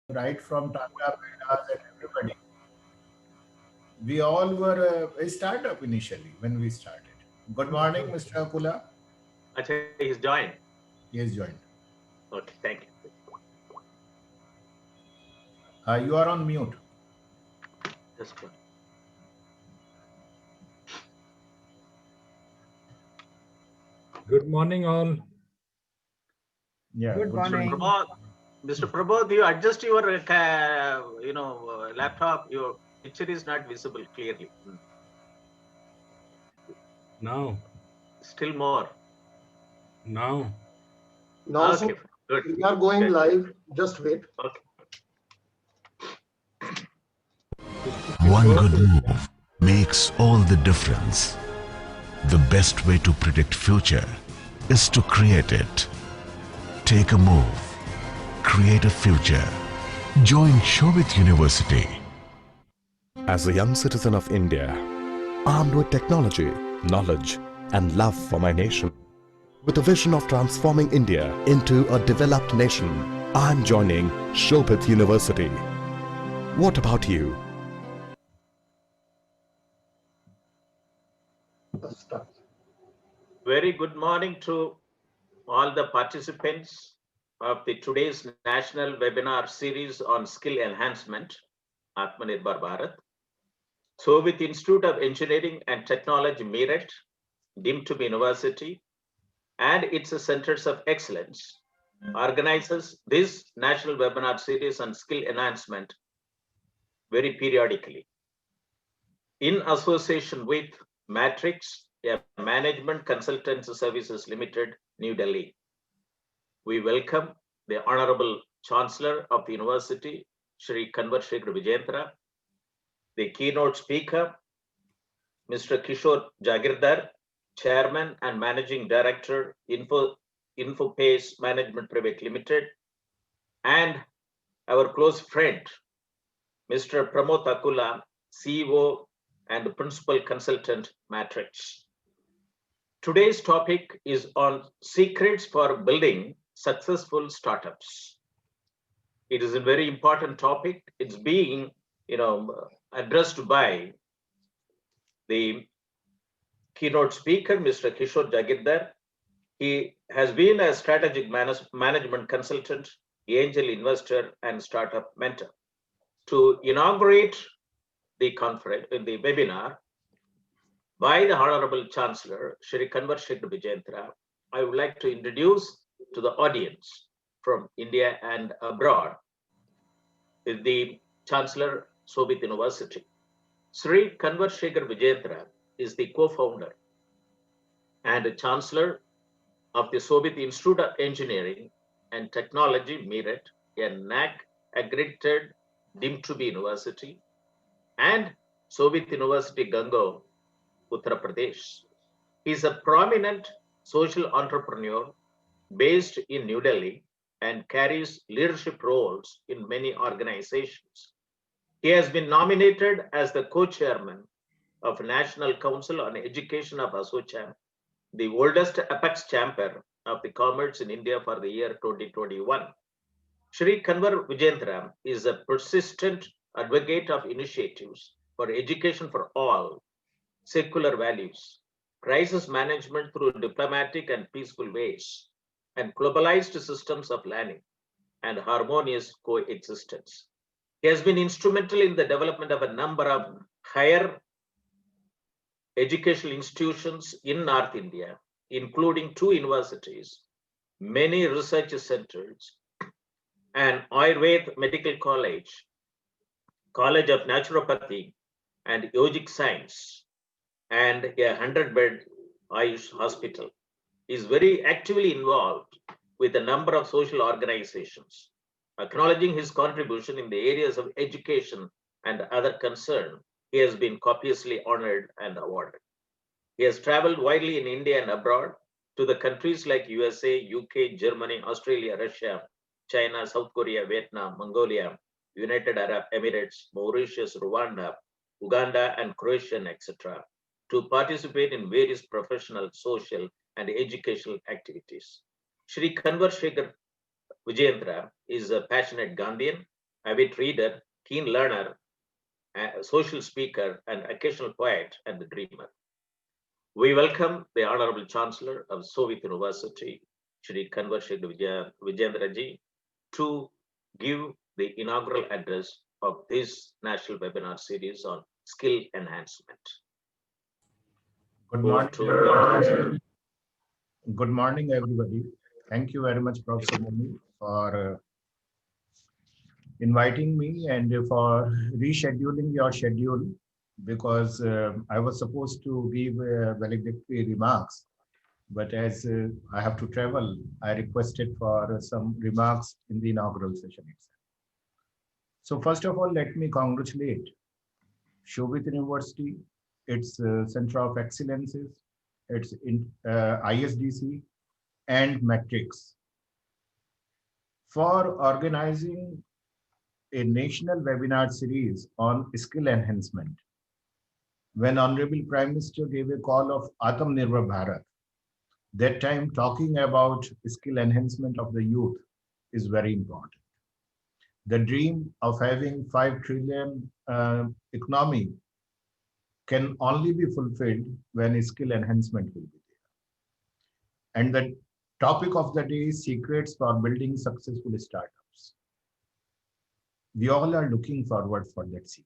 right from Tata, Vedas, and everybody. We all were a startup initially when we started. Good morning, Mr. Akula. Acha, he's joined. He has joined. Okay, thank you. You are on mute. Just one. Good morning, all. Yeah, Good good Mr. morning. morning. Pramod, Mr. Pramod, you adjust your, laptop. Your picture is not visible clearly. Now, Still more. now. Now, Okay, sir, fine. Good. we are going Good. live. Just wait. Okay. One good move makes all the difference. The best way to predict future is to create it. Take a move. Create a future. Join Shobhit University. As a young citizen of India, armed with technology, knowledge, and love for my nation, with a vision of transforming India into a developed nation, I'm joining Shobhit University. What about you? Let's start. Very good morning to all the participants of the today's national webinar series on skill enhancement, Atmanirbhar Bharat. So with Institute of Engineering and Technology, Meerut, deemed to be university, and its centers of excellence, organizes this national webinar series on skill enhancement very periodically. In association with Matrix, a management consultancy services limited, New Delhi. We welcome the Honorable Chancellor of the University, Shri Kanwar Shekhar Vijayendra, the keynote speaker, Mr. Kishore Jagirdar, Chairman and Managing Director, InfoPace Management Private Limited, and our close friend, Mr. Pramod Akula, CEO and Principal Consultant, Matrix. Today's topic is on secrets for building successful startups. It is a very important topic. It's being, addressed by the keynote speaker, Mr. Kishore Jagirdar. He has been a strategic management consultant, angel investor, and startup mentor. To inaugurate the conference, the webinar, by the Honorable Chancellor, Shri Kanwar Shekhar Vijayendra, I would like to introduce to the audience from India and abroad the Chancellor, Shobhit University. Shri Kanwar Shekhar Vijayendra is the co-founder and Chancellor of the Shobhit Institute of Engineering and Technology, Meerut, a NAC accredited deemed to be university, and Shobhit University, Gango, Uttar Pradesh. He is a prominent social entrepreneur based in New Delhi and carries leadership roles in many organizations. He has been nominated as the co-chairman of National Council on Education of ASSOCHAM, the oldest apex chamber of the commerce in India for the year 2021. Shri Kanwar Vijayendra is a persistent advocate of initiatives for education for all, secular values, crisis management through diplomatic and peaceful ways, and globalized systems of learning and harmonious coexistence. He has been instrumental in the development of a number of higher educational institutions in North India, including 2 universities, many research centers, an Ayurveda Medical College, College of Naturopathy and Yogic Science, and a 100-bed Ayush hospital. He is very actively involved with a number of social organizations. Acknowledging his contribution in the areas of education and other concern, he has been copiously honored and awarded. He has traveled widely in India and abroad to the countries like USA, UK, Germany, Australia, Russia, China, South Korea, Vietnam, Mongolia, United Arab Emirates, Mauritius, Rwanda, Uganda, and Croatia, etc., to participate in various professional, social, and educational activities. Shri Kanwar Shekhar Vijayendra is a passionate Gandhian avid reader, keen learner, a social speaker, an occasional poet, and a dreamer. We welcome the Honorable Chancellor of Soviet University, Shri Kanvarshid Vijendraji, to give the inaugural address of this national webinar series on skill enhancement. Good Over morning. to the Chancellor. Good morning, everybody. Thank you very much, Professor Moni, for inviting me and for rescheduling your schedule, because I was supposed to give valedictory remarks, but as I have to travel, I requested for some remarks in the inaugural session itself. So first of all, let me congratulate Shobhit University, its Center of Excellences, its ISDC, and Matrix for organizing a national webinar series on skill enhancement. When Honorable Prime Minister gave a call of Atmanirbhar Bharat, that time talking about skill enhancement of the youth is very important. The dream of having 5 trillion economy can only be fulfilled when skill enhancement will be there. And the topic of the day is secrets for building successful startups. We all are looking forward for that secret.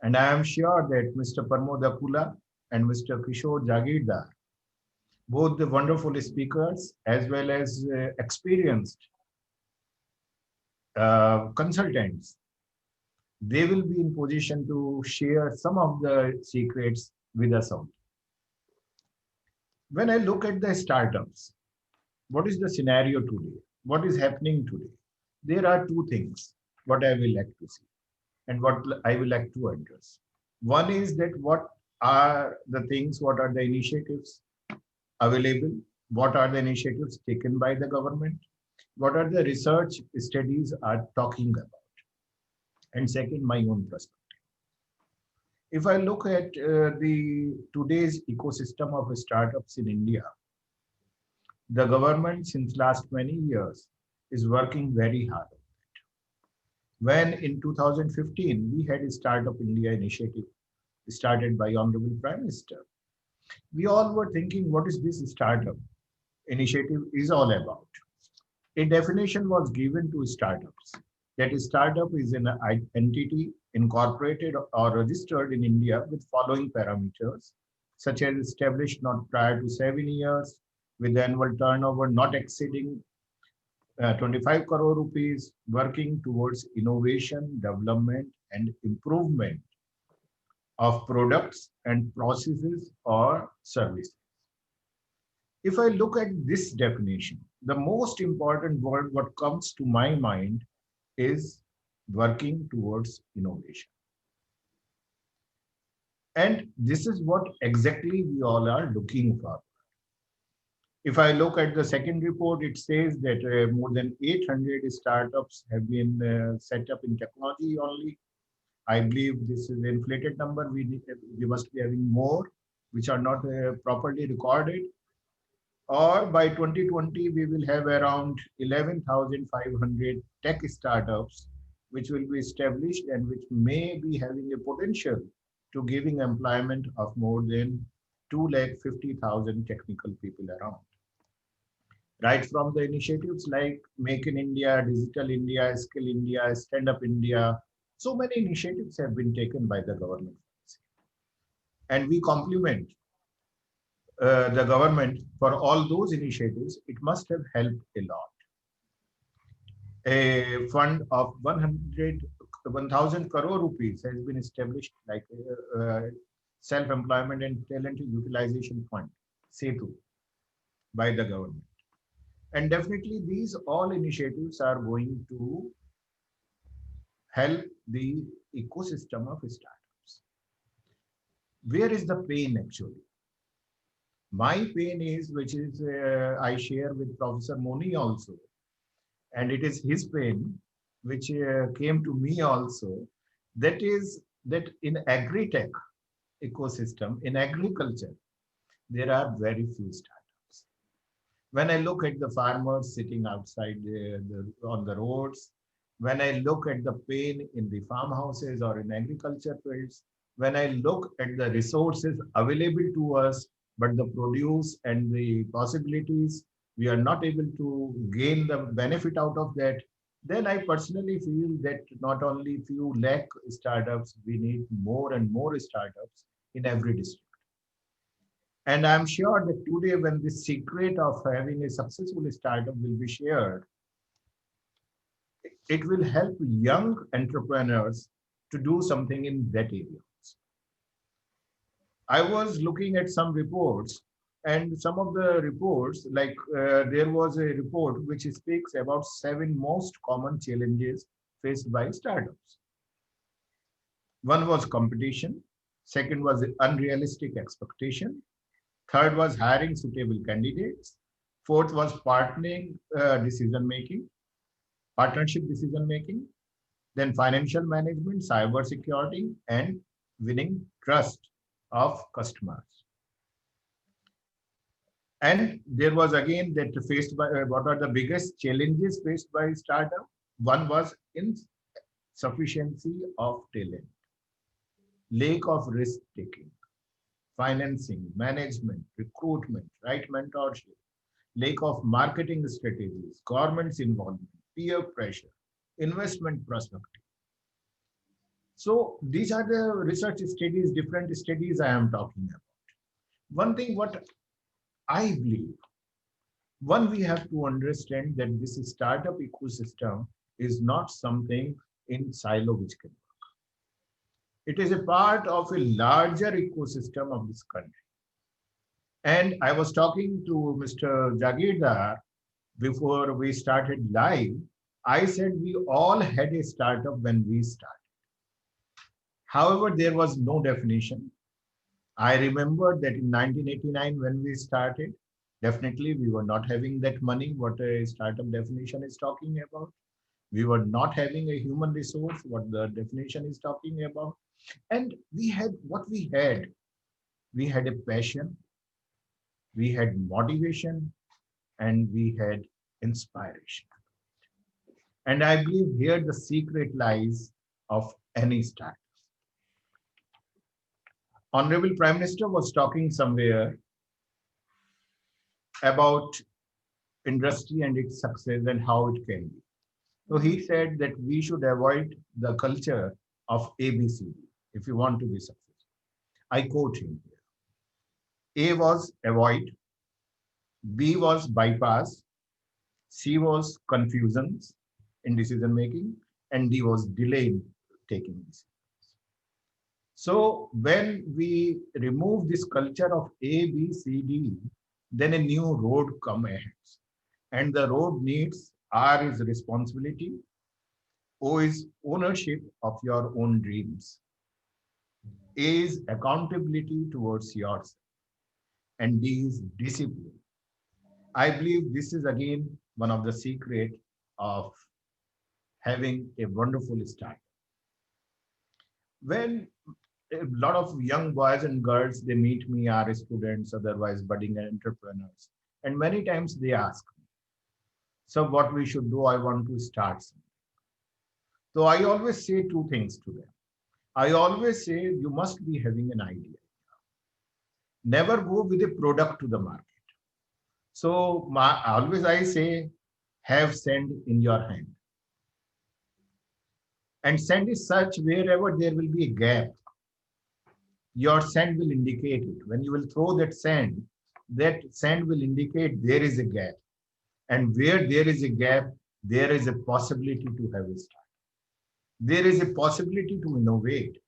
And I am sure that Mr. Parmod Akula and Mr. Kishore Jagirdar, both the wonderful speakers as well as experienced consultants, they will be in position to share some of the secrets with us all. When I look at the startups, what is the scenario today? What is happening today? There are two things what I will like to see and what I will like to address. One is that what are the things, what are the initiatives available? What are the initiatives taken by the government? What are the research studies are talking about? And second, my own perspective. If I look at the today's ecosystem of startups in India, the government since last many years is working very hard on it. When in 2015, we had a Startup India initiative started by Honorable Prime Minister. We all were thinking, what is this startup initiative is all about? A definition was given to startups. That is, startup is an entity incorporated or registered in India with following parameters, such as established not prior to 7 years, with annual turnover not exceeding 25 crore rupees, working towards innovation, development, and improvement of products and processes or services. If I look at this definition, the most important word what comes to my mind is working towards innovation. And this is what exactly we all are looking for. If I look at the second report, it says that more than 800 startups have been set up in technology only. I believe this is an inflated number. We must be having more, which are not properly recorded. Or by 2020, we will have around 11,500 tech startups, which will be established and which may be having a potential to giving employment of more than 250,000 technical people around. Right from the initiatives like Make in India, Digital India, Skill India, Stand Up India, so many initiatives have been taken by the government. And we compliment the government for all those initiatives. It must have helped a lot. A fund of 1,000 crore rupees has been established, like self-employment and talent utilization fund, SETU, by the government. And definitely these all initiatives are going to help the ecosystem of startups. Where is the pain actually? My pain is, which is I share with Professor Moni also, and it is his pain, which came to me also, that is that in agri-tech ecosystem, in agriculture, there are very few startups. When I look at the farmers sitting outside on the roads, when I look at the pain in the farmhouses or in agriculture fields, when I look at the resources available to us, but the produce and the possibilities, we are not able to gain the benefit out of that, then I personally feel that not only few lakh startups, we need more and more startups in every district. And I'm sure that today, when the secret of having a successful startup will be shared, it will help young entrepreneurs to do something in that area. I was looking at some reports, and some of the reports, like there was a report which speaks about 7 most common challenges faced by startups. One was competition, second was unrealistic expectation, third was hiring suitable candidates, fourth was partnering decision making, partnership decision making, then financial management, cyber security, and winning trust of customers. And there was again that faced by what are the biggest challenges faced by startup? One was insufficiency of talent, lack of risk taking, financing, management, recruitment, right mentorship, lack of marketing strategies, government's involvement, peer pressure, investment perspective. So these are the research studies, different studies I am talking about. One thing what I believe, one, we have to understand that this startup ecosystem is not something in silo which can work. It is a part of a larger ecosystem of this country. And I was talking to Mr. Jagirdar before we started live. I said we all had a startup when we started. However, there was no definition. I remember that in 1989 when we started, definitely we were not having that money, what a startup definition is talking about. We were not having a human resource, what the definition is talking about. And we had what we had. We had a passion, we had motivation, and we had inspiration. And I believe here the secret lies of any startup. Honorable Prime Minister was talking somewhere about industry and its success and how it can be. So he said that we should avoid the culture of ABCD if you want to be successful. I quote him here. A was avoid, B was bypass, C was confusions in decision making, and D was delay in taking decisions. So when we remove this culture of A, B, C, D, then a new road come ahead. And the road needs R is responsibility, O is ownership of your own dreams, A is accountability towards yourself, and D is discipline. I believe this is again one of the secret of having a wonderful start. When a lot of young boys and girls, they meet me, are students, otherwise budding entrepreneurs. And many times they ask me, so what we should do, I want to start something. So I always say two things to them. I always say you must be having an idea. Never go with a product to the market. So always I say, have sand in your hand. And sand is such wherever there will be a gap, your sand will indicate it. When you will throw that sand will indicate there is a gap. And where there is a gap, there is a possibility to have a start. There is a possibility to innovate.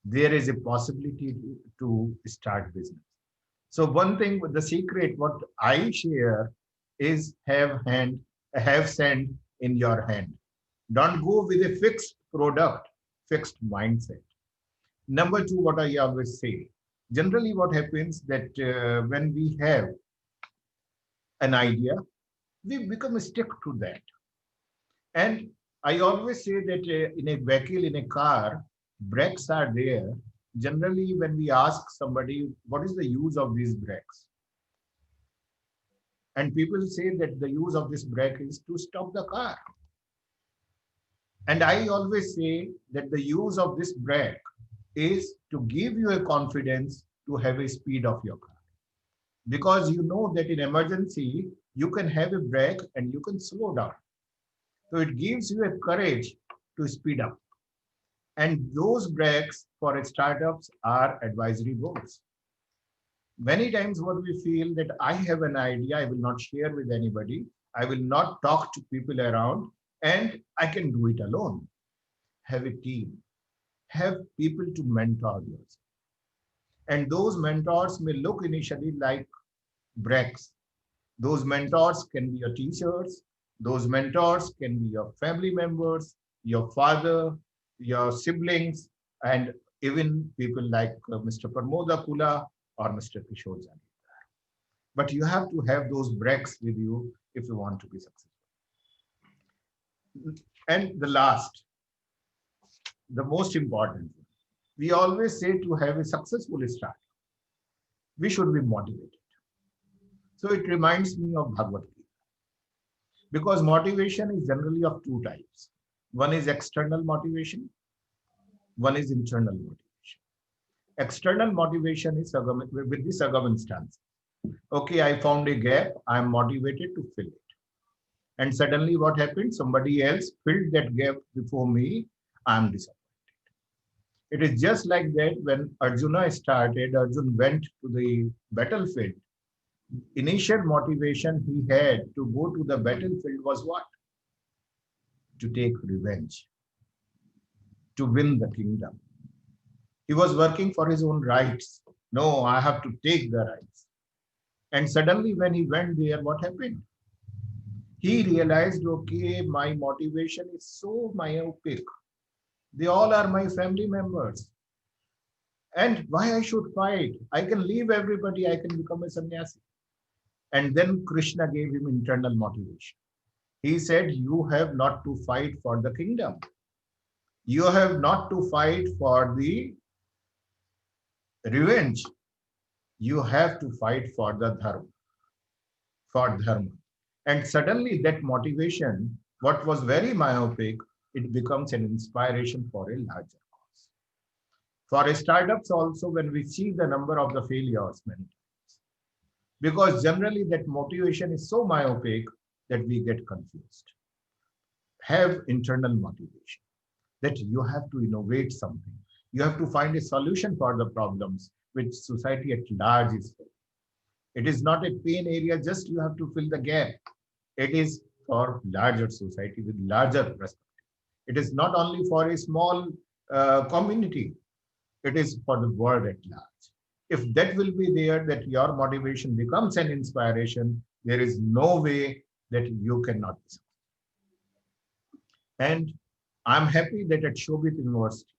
There is a possibility to start business. So one thing with the secret, what I share is have sand in your hand. Don't go with a fixed product, fixed mindset. Number two, what I always say, generally what happens that when we have an idea, we become stick to that. And I always say that in a vehicle, in a car, brakes are there. Generally, when we ask somebody, what is the use of these brakes? And people say that the use of this brake is to stop the car. And I always say that the use of this brake is to give you a confidence to have a speed of your car. Because you know that in emergency, you can have a brake and you can slow down. So it gives you a courage to speed up. And those brakes for startups are advisory boards. Many times what we feel that I have an idea, I will not share with anybody, I will not talk to people around, and I can do it alone. Have a team, have people to mentor yours. And those mentors may look initially like brakes. Those mentors can be your teachers, those mentors can be your family members, your father, your siblings, and even people like Mr. Parmoda Kula or Mr. Kishore Jani. But you have to have those brakes with you if you want to be successful. And the last, the most important, we always say to have a successful start, we should be motivated. So it reminds me of Bhagavad Gita. Because motivation is generally of two types. One is external motivation, one is internal motivation. External motivation is with the circumstance. Okay, I found a gap, I am motivated to fill it. And suddenly what happened? Somebody else filled that gap before me, I am disappointed. It is just like that when Arjuna started, Arjun went to the battlefield. Initial motivation he had to go to the battlefield was what? To take revenge, to win the kingdom. He was working for his own rights. No, I have to take the rights. And suddenly when he went there, what happened? He realized, okay, my motivation is so myopic. They all are my family members. And why I should fight? I can leave everybody, I can become a sannyasi. And then Krishna gave him internal motivation. He said, you have not to fight for the kingdom. You have not to fight for the revenge. You have to fight for the dharma, for dharma. And suddenly that motivation, what was very myopic, it becomes an inspiration for a larger cause. For startups also, when we see the number of the failures many times, because generally that motivation is so myopic that we get confused. Have internal motivation, that you have to innovate something. You have to find a solution for the problems which society at large is facing. It is not a pain area, just you have to fill the gap. It is for larger society with larger perspective. It is not only for a small community, it is for the world at large. If that will be there, that your motivation becomes an inspiration, there is no way that you cannot be successful. And I'm happy that at Shobhit University,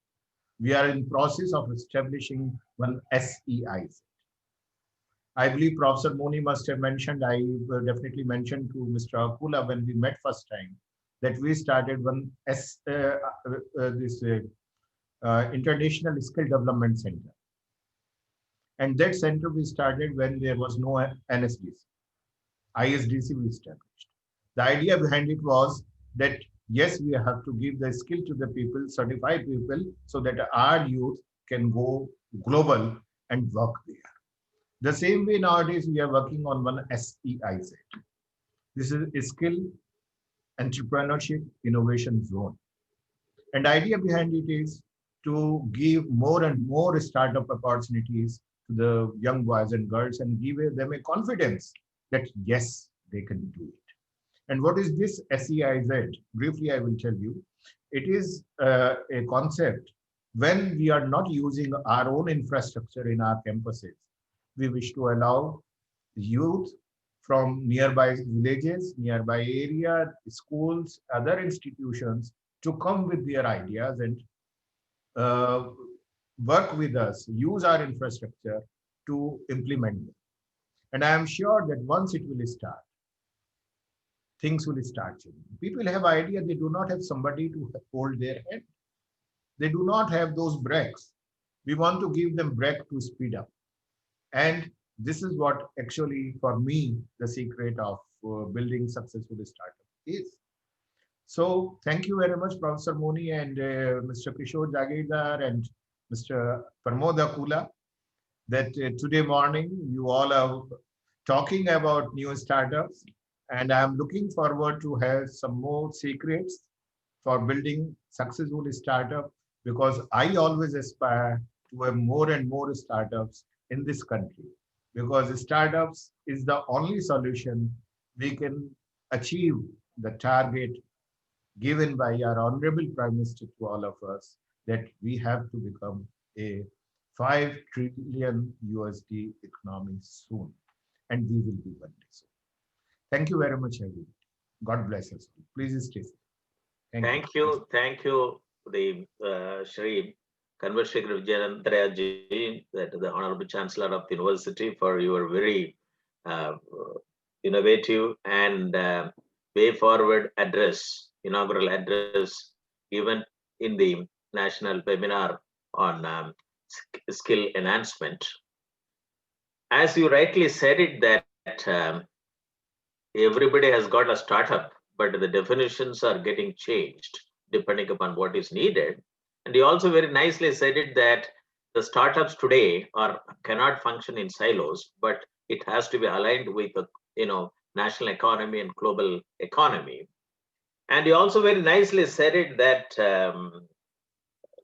we are in process of establishing one SEIZ. I believe Professor Moni must have mentioned, I definitely mentioned to Mr. Akula when we met first time, that we started one International Skill Development Center. And that center we started when there was no NSDC. ISDC we established. The idea behind it was that, yes, we have to give the skill to the people, certify people, so that our youth can go global and work there. The same way nowadays we are working on one SEIZ. This is a skill entrepreneurship innovation zone. And the idea behind it is to give more and more startup opportunities to the young boys and girls and give them a confidence that yes, they can do it. And what is this SEIZ? Briefly, I will tell you. It is a concept when we are not using our own infrastructure in our campuses. We wish to allow youth from nearby villages, nearby area, schools, other institutions to come with their ideas and work with us, use our infrastructure to implement them. And I am sure that once it will start, things will start changing. People have idea, they do not have somebody to hold their hand. They do not have those brakes. We want to give them brake to speed up. And this is what actually, for me, the secret of building successful startup is. So thank you very much, Professor Moni and Mr. Kishore Jagirdar and Mr. Pramod Akula, that today morning you all are talking about new startups, and I'm looking forward to have some more secrets for building successful startup, because I always aspire to have more and more startups in this country, because startups is the only solution we can achieve the target given by our honorable Prime Minister to all of us, that we have to become a 5 trillion USD economy soon, and we will be one day soon. Thank you very much, everyone. God bless us. Please stay safe. Thank you, the Shri Kanvarshekar Vijayanandra ji, that the Honorable Chancellor of the University, for your very innovative and way forward address, inaugural address, given in the national webinar on skill enhancement. As you rightly said it, that everybody has got a startup, but the definitions are getting changed depending upon what is needed. And you also very nicely said it that the startups today cannot function in silos, but it has to be aligned with the national economy and global economy. And you also very nicely said it that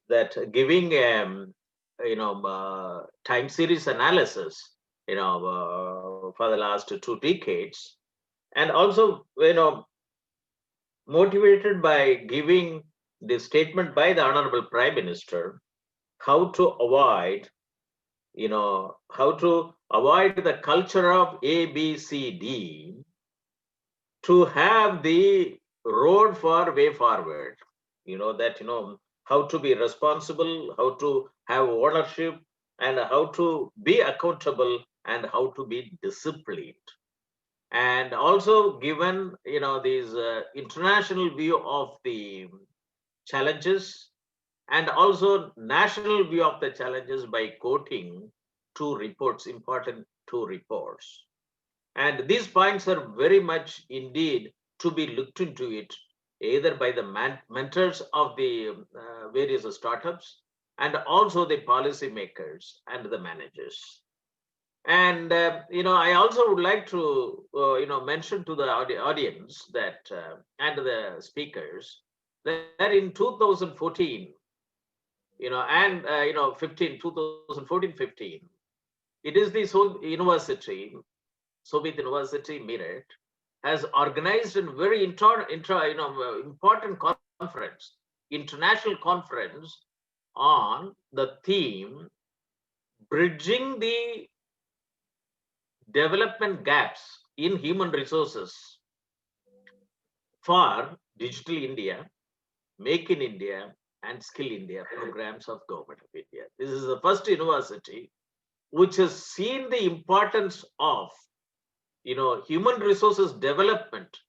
that giving time series analysis for the last 2 decades, and also motivated by giving the statement by the Honorable Prime Minister how to avoid the culture of ABCD, to have the road for way forward, how to be responsible, how to have ownership, and how to be accountable, and how to be disciplined. And also given these international view of the challenges, and also national view of the challenges by quoting 2 reports, important 2 reports. And these points are very much indeed to be looked into it, either by the mentors of the various startups, and also the policymakers and the managers. And I also would like to mention to the audience that and the speakers that in 2014 and 2014-15, it is the Shobhit University Meerut has organized a very important conference, international conference, on the theme bridging the development gaps in human resources for Digital India, Make in India, and Skill India programs of Government of India. This is the first university which has seen the importance of human resources development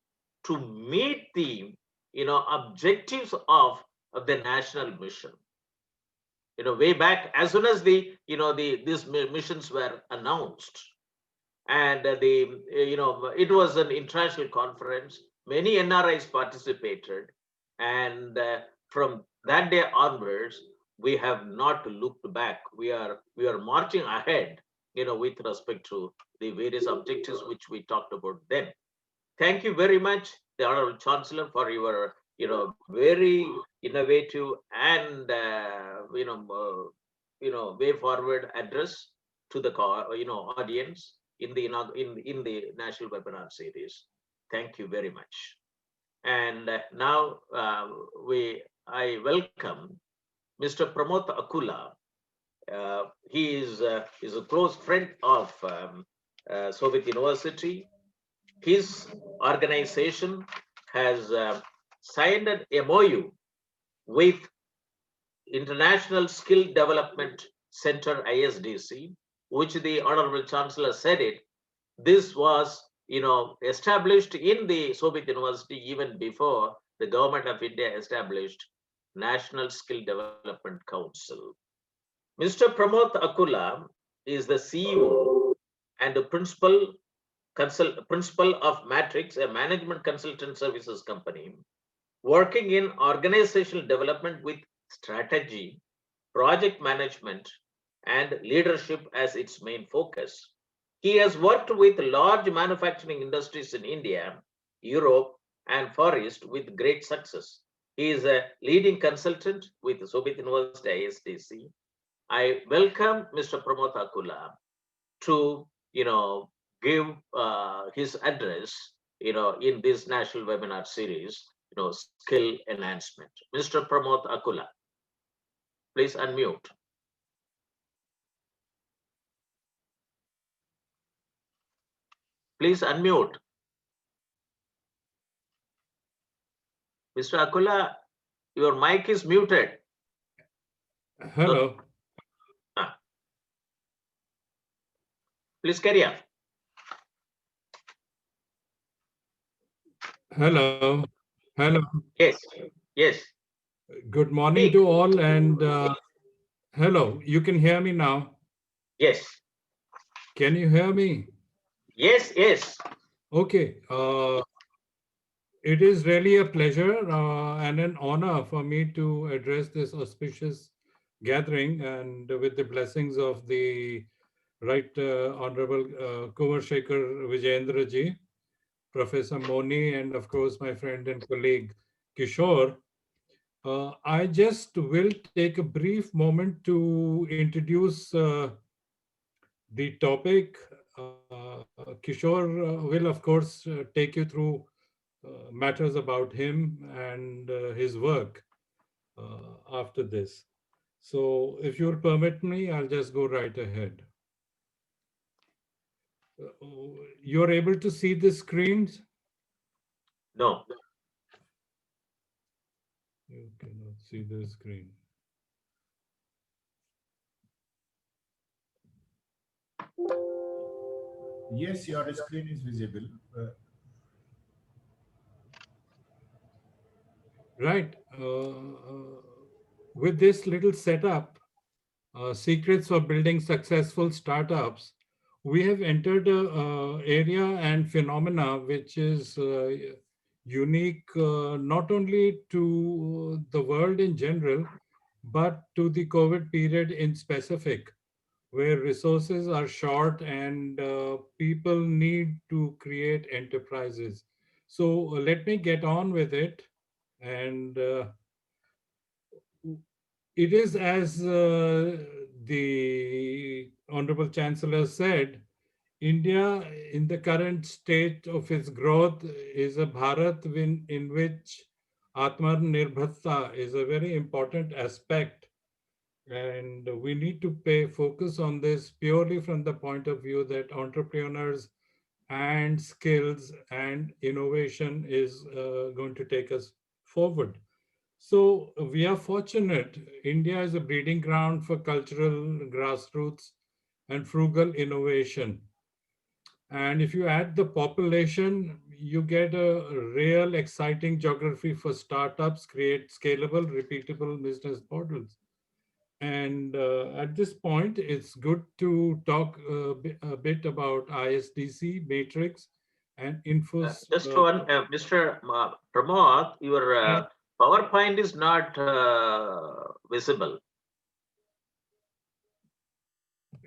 to meet the objectives of the national mission. Way back, as soon as these missions were announced, and it was an international conference, many NRIs participated, and from that day onwards, we have not looked back. We are marching ahead, with respect to the various objectives which we talked about then. Thank you very much, the Honorable Chancellor, for your very innovative and way forward address to the audience in the national webinar series. Thank you very much. And now I welcome Mr. Pramod Akula. He is a close friend of Shobhit University. His organization has signed an MOU with International Skill Development Center, ISDC, which the Honorable Chancellor said it. This was established in the Shobhit University even before the Government of India established National Skill Development Council. Mr. Pramod Akula is the CEO and the principal of Matrix, a management consultant services company, working in organizational development with strategy, project management, and leadership as its main focus. He has worked with large manufacturing industries in India, Europe, and Far East with great success. He is a leading consultant with Shobhit University ISDC. I welcome Mr. Pramod Akula to, give his address, in this national webinar series, skill enhancement. Mr. Pramod Akula, please unmute. Please unmute. Mr. Akula, your mic is muted. Hello. Please carry on. Hello. Hello. Yes, yes. Good morning to all. And hello, you can hear me now? Yes. Can you hear me? Yes, yes. Okay. It is really a pleasure and an honor for me to address this auspicious gathering, and with the blessings of the Right Honorable Kumar Shekhar Vijayendra ji, Professor Moni, and of course my friend and colleague Kishore. I just will take a brief moment to introduce the topic. Kishore will of course take you through matters about him and his work after this. So if you'll permit me, I'll just go right ahead. You're able to see the screens? No. You cannot see the screen. Yes, your screen is visible. Right. With this little setup, secrets for building successful startups, we have entered an area and phenomena which is unique not only to the world in general, but to the COVID period in specific, where resources are short and people need to create enterprises. So let me get on with it. And it is as the Honorable Chancellor said, India in the current state of its growth is a Bharat in which Atmanirbharta is a very important aspect. And we need to pay focus on this purely from the point of view that entrepreneurs and skills and innovation is going to take us forward. So we are fortunate. India is a breeding ground for cultural grassroots and frugal innovation. And if you add the population, you get a real exciting geography for startups, create scalable, repeatable business models. And at this point, it's good to talk a bit about ISDC, matrix, and infos. Just one, Mr. Pramod, your PowerPoint is not visible.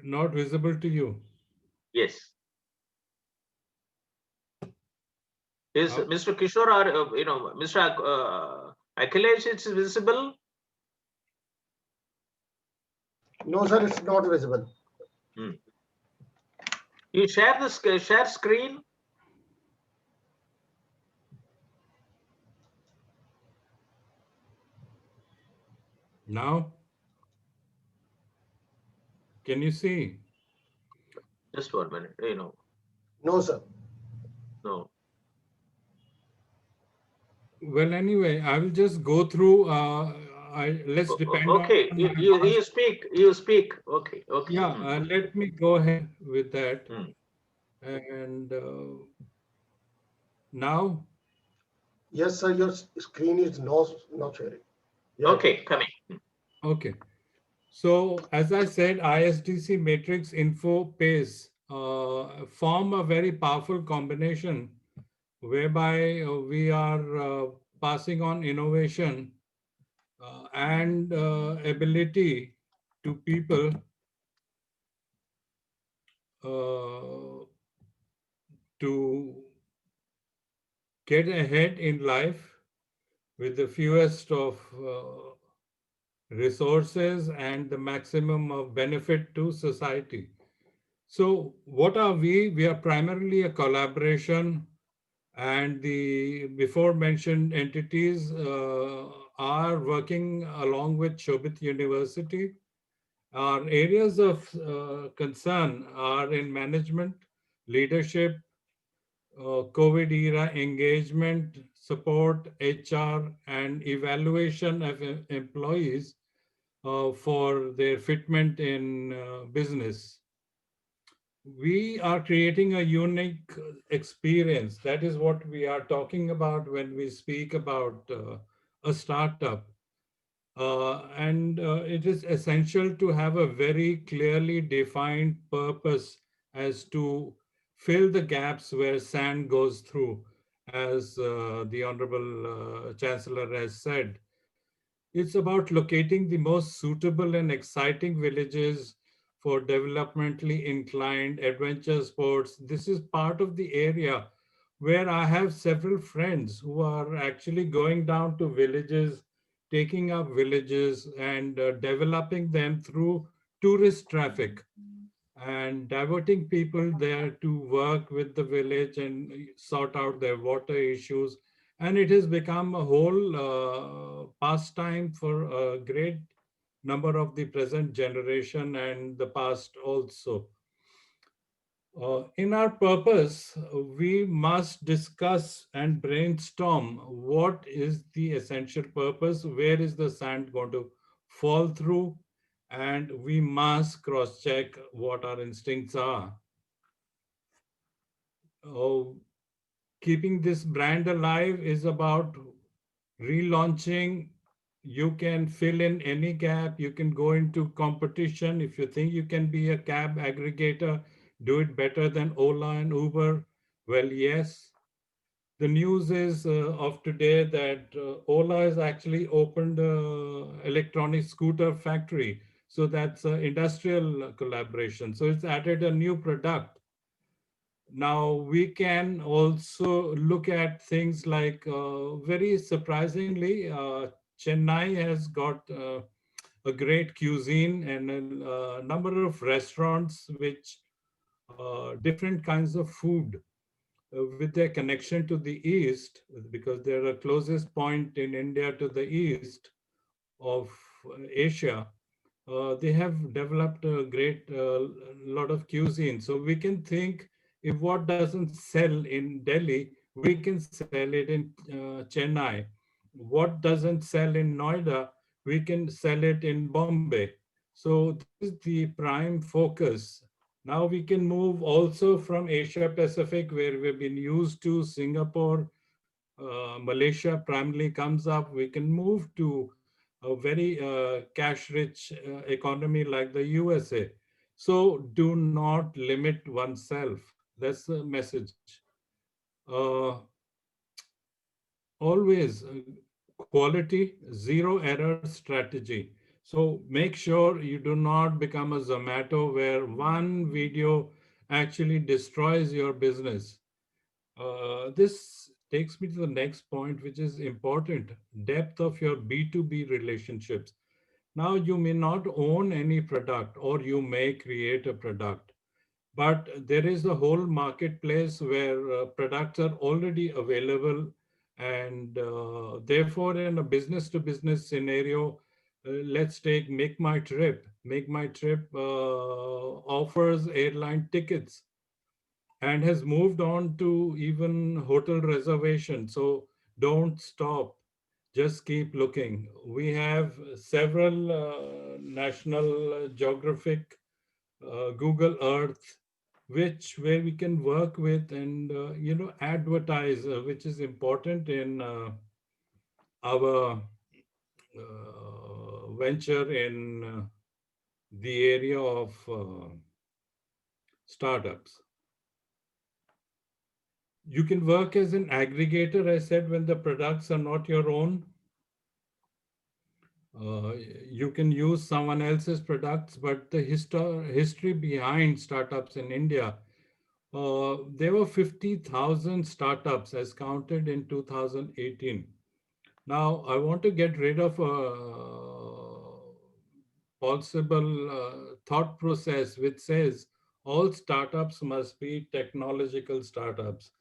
Not visible to you? Yes. Is Mr. Kishore or Mr. Akhilesh, it's visible? No, sir, it's not visible. You share the share screen. Now, can you see? Just 1 minute. No, sir. No. Well, anyway, I will just go through. Let's depend okay. on. You speak. You speak. Okay. Okay. Yeah. Let me go ahead with that. And now. Yes, sir. Your screen is not sharing. Yeah. Okay, coming. Okay. So as I said, ISDC matrix info pace form a very powerful combination whereby we are passing on innovation and ability to people to get ahead in life with the fewest of resources and the maximum of benefit to society. So what are we? We are primarily a collaboration, and the before mentioned entities are working along with Shobhit University. Our areas of concern are in management, leadership, COVID era engagement, support, HR, and evaluation of employees for their fitment in business. We are creating a unique experience. That is what we are talking about when we speak about a startup. And it is essential to have a very clearly defined purpose as to fill the gaps where sand goes through, as the Honorable Chancellor has said. It's about locating the most suitable and exciting villages for developmentally inclined adventure sports. This is part of the area where I have several friends who are actually going down to villages, taking up villages and developing them through tourist traffic and diverting people there to work with the village and sort out their water issues. And it has become a whole pastime for a great number of the present generation and the past also. In our purpose, we must discuss and brainstorm what is the essential purpose, where is the sand going to fall through, and we must cross check what our instincts are. Oh, keeping this brand alive is about relaunching. You can fill in any gap. You can go into competition. If you think you can be a cab aggregator, do it better than Ola and Uber. Well, yes. The news is of today that Ola has actually opened an electronic scooter factory. So that's industrial collaboration. So it's added a new product. Now we can also look at things like very surprisingly, Chennai has got a great cuisine and a number of restaurants which different kinds of food with their connection to the east, because they're the closest point in India to the east of Asia. They have developed a great lot of cuisine. So we can think, if what doesn't sell in Delhi, we can sell it in Chennai. What doesn't sell in Noida, we can sell it in Bombay. So this is the prime focus. Now we can move also from Asia Pacific, where we've been used to Singapore, Malaysia primarily comes up. We can move to a very cash-rich economy like the USA. So do not limit oneself. That's the message. Uh, Always quality, zero error strategy. So make sure you do not become a Zomato where one video actually destroys your business. This takes me to the next point, which is important: depth of your B2B relationships. Now, you may not own any product, or you may create a product, but there is a whole marketplace where products are already available. And therefore, in a business to business scenario, let's take Make My Trip. Make My Trip offers airline tickets and has moved on to even hotel reservation. So don't stop, just keep looking. We have several national geographic, Google Earth, which where we can work with and advertise, which is important in our venture in the area of startups. You can work as an aggregator, I said, when the products are not your own. Uh, you can use someone else's products, but the history behind startups in India, there were 50,000 startups as counted in 2018. Now, I want to get rid of a possible thought process which says all startups must be technological startups.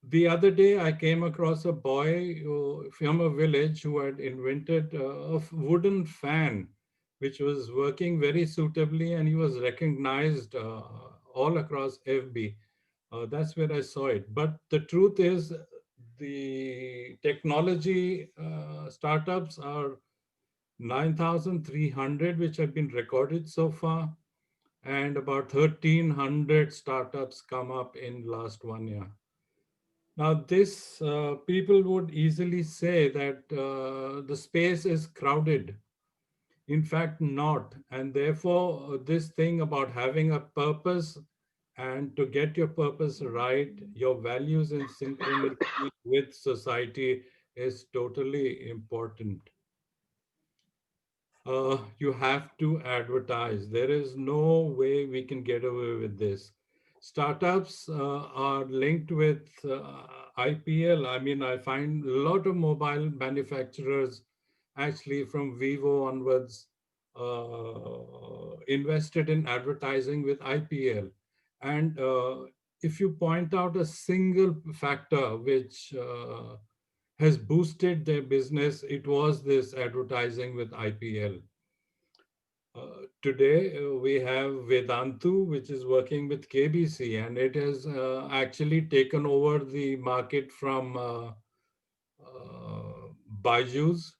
The other day, I came across a boy from a village who had invented a wooden fan, which was working very suitably, and he was recognized all across FB. That's where I saw it. But the truth is, the technology startups are 9,300, which have been recorded so far, and about 1,300 startups come up in last 1 year. Now, this people would easily say that the space is crowded. In fact, not. And therefore, this thing about having a purpose and to get your purpose right, your values in synchronicity with society is totally important. You have to advertise. There is no way we can get away with this. Startups are linked with IPL. I mean, I find a lot of mobile manufacturers, actually from Vivo onwards, invested in advertising with IPL. And if you point out a single factor which has boosted their business, it was this advertising with IPL. Today, we have Vedantu, which is working with KBC, and it has actually taken over the market from Byju's,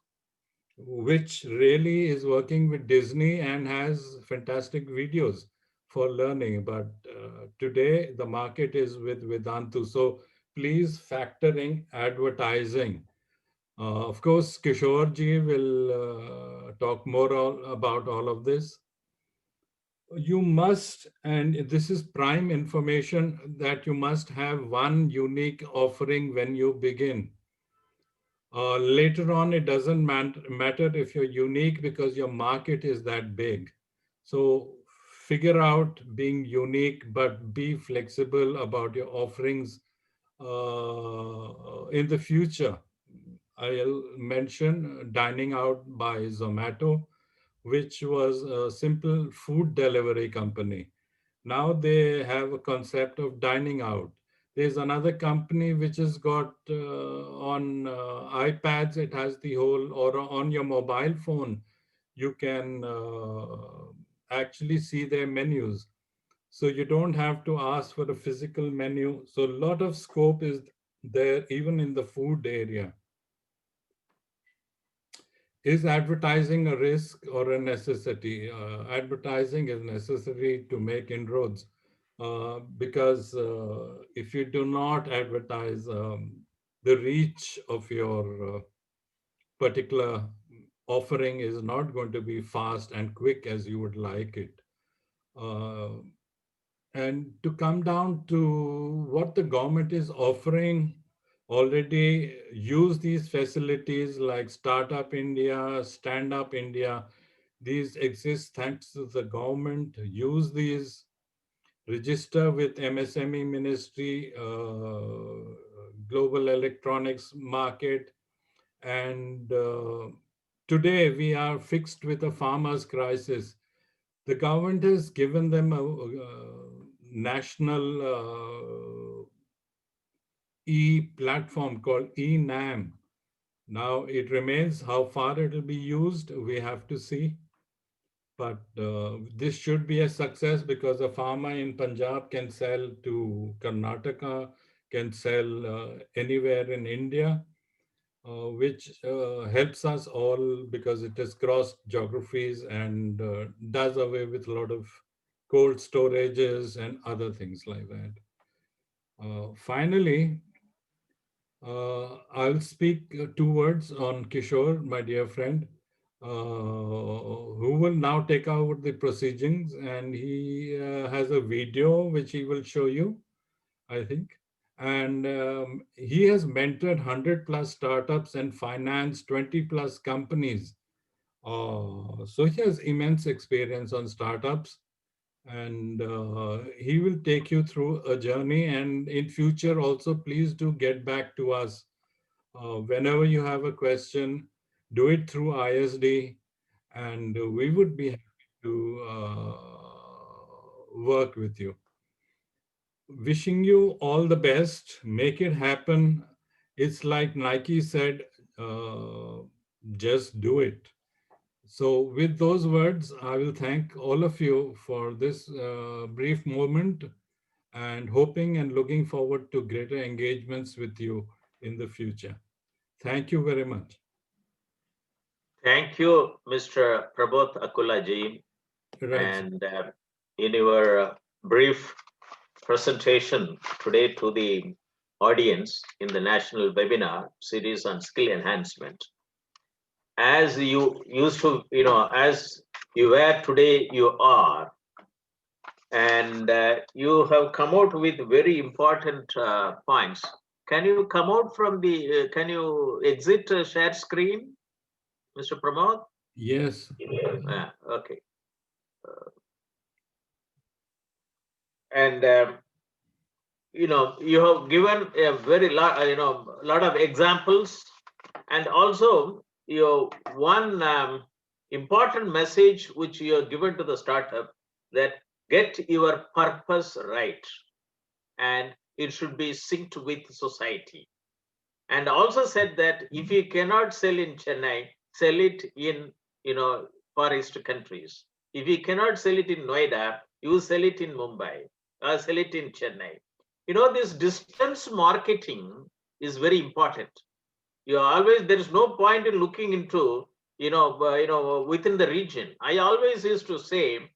which really is working with Disney and has fantastic videos for learning. But today, the market is with Vedantu. So please factor in advertising. Of course, Kishore ji will talk more about all of this. You must, and this is prime information, that you must have one unique offering when you begin. Later on, it doesn't matter if you're unique because your market is that big. So figure out being unique, but be flexible about your offerings in the future. I'll mention dining out by Zomato, which was a simple food delivery company. Now they have a concept of dining out. There's another company which has got on iPads, it has the whole, or on your mobile phone, you can actually see their menus. So you don't have to ask for a physical menu. So a lot of scope is there, even in the food area. Is advertising a risk or a necessity? Advertising is necessary to make inroads because if you do not advertise, the reach of your particular offering is not going to be fast and quick as you would like it. And to come down to what the government is offering, already use these facilities like Startup India, Stand Up India. These exist thanks to the government. Use these, register with MSME Ministry, Global Electronics Market. And today we are fixed with a farmer's crisis. The government has given them a national e-platform called eNAM. Now it remains how far it will be used, we have to see. But this should be a success because a farmer in Punjab can sell to Karnataka, can sell anywhere in India, which helps us all because it has crossed geographies and does away with a lot of cold storages and other things like that. Finally, I'll speak two words on Kishore, my dear friend, who will now take over the proceedings, and he has a video which he will show you, I think. And he has mentored 100+ startups and financed 20+ companies. So he has immense experience on startups, and he will take you through a journey. And in future also, please do get back to us. Whenever you have a question, do it through ISD, and we would be happy to work with you. Wishing you all the best. Make it happen. It's like Nike said, just do it. So with those words, I will thank all of you for this brief moment, and hoping and looking forward to greater engagements with you in the future. Thank you very much. Thank you, Mr. Prabodh Akulaji. Right. And in your brief presentation today to the audience in the national webinar series on skill enhancement, as you used to, as you were today, you are, and you have come out with very important points. Can you come out from the, can you exit share screen, Mr. Pramod? Yes. Okay. And you have given a very lot, lot of examples, and also one important message which you have given to the startup, that get your purpose right, and it should be synced with society. And also said that if you cannot sell in Chennai, sell it in Far East countries. If you cannot sell it in Noida, you sell it in Mumbai, or sell it in Chennai. This distance marketing is very important. There is no point in looking into within the region. I always used to say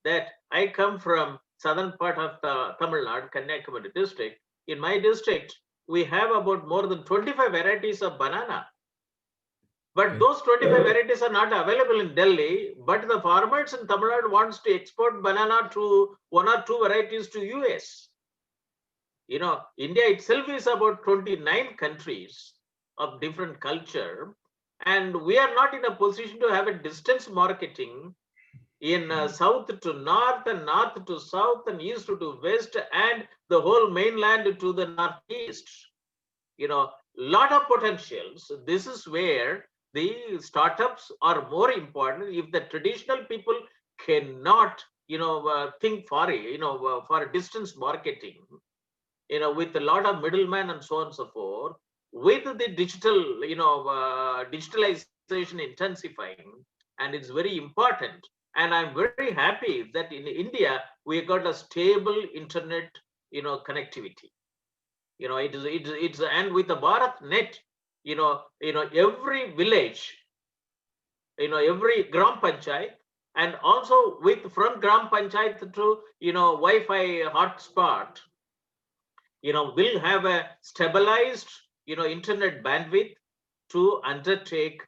that I come from southern part of Tamil Nadu, Kanyakumari district. In my district, we have about more than 25 varieties of banana. But those 25 varieties are not available in Delhi, but the farmers in Tamil Nadu wants to export banana to 1 or 2 varieties to US. India itself is about 29 countries of different culture, and we are not in a position to have a distance marketing in south to north and north to south and east to west and the whole mainland to the northeast. Lot of potentials. This is where the startups are more important. If the traditional people cannot think for for distance marketing, with a lot of middlemen and so on and so forth, with the digital digitalization intensifying, and it's very important. And I'm very happy that in India we got a stable internet connectivity. It's and with the Bharat net, every village, every gram panchayat, and also from gram panchayat to Wi-Fi hotspot, will have a stabilized internet bandwidth to undertake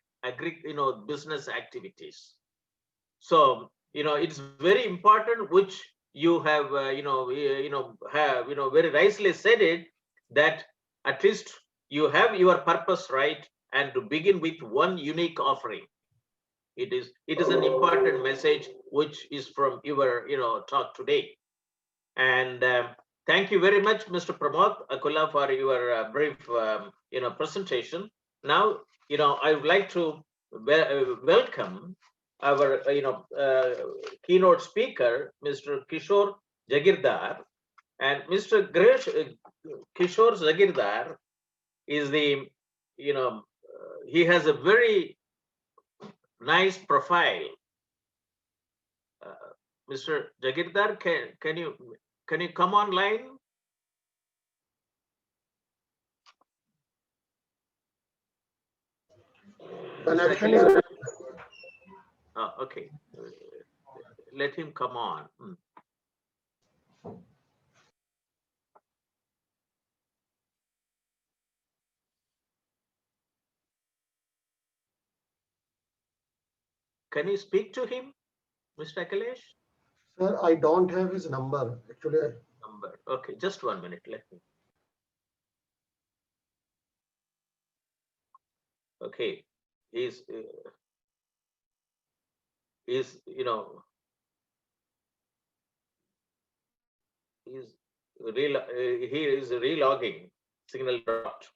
business activities. So it's very important, which you have very nicely said it, that at least you have your purpose right, and to begin with one unique offering. It is an important message which is from your talk today. And thank you very much, Mr. Pramod Akula, for your brief presentation. Now I would like to welcome our keynote speaker, Mr. Kishore Jagirdar. And Mr. Kishore Jagirdar is the he has a very nice profile. Mr. Jagirdar, can you come online? Connection is. Okay. Let him come on. Can you speak to him, Mr. Akhilesh? Sir, I don't have his number actually. Number. Okay, just 1 minute. Let me. Okay, he's you know, he's he is relogging. Signal dropped.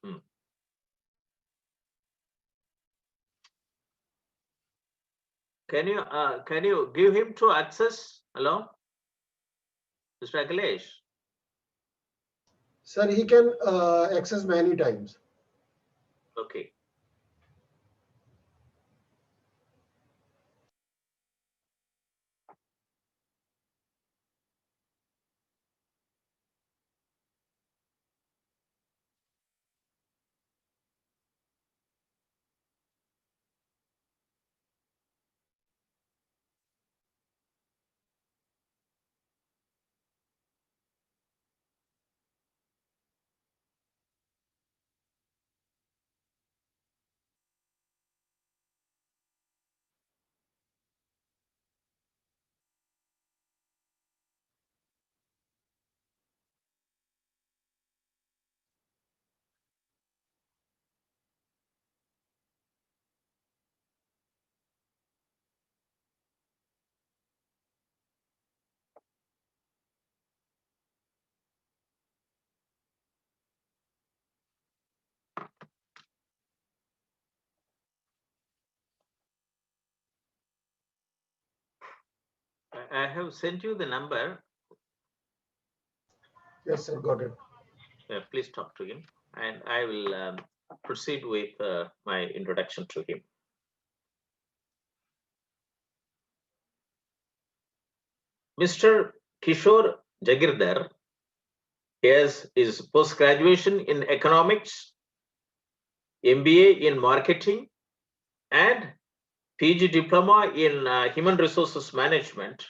Can you give him to access? Hello, Mr. Akhilesh. Sir, he can access many times. Okay. I have sent you the number. Yes, sir, got it. Please talk to him, and I will proceed with my introduction to him. Mr. Kishore Jagirdar has his post-graduation in economics, MBA in marketing, and PG diploma in human resources management,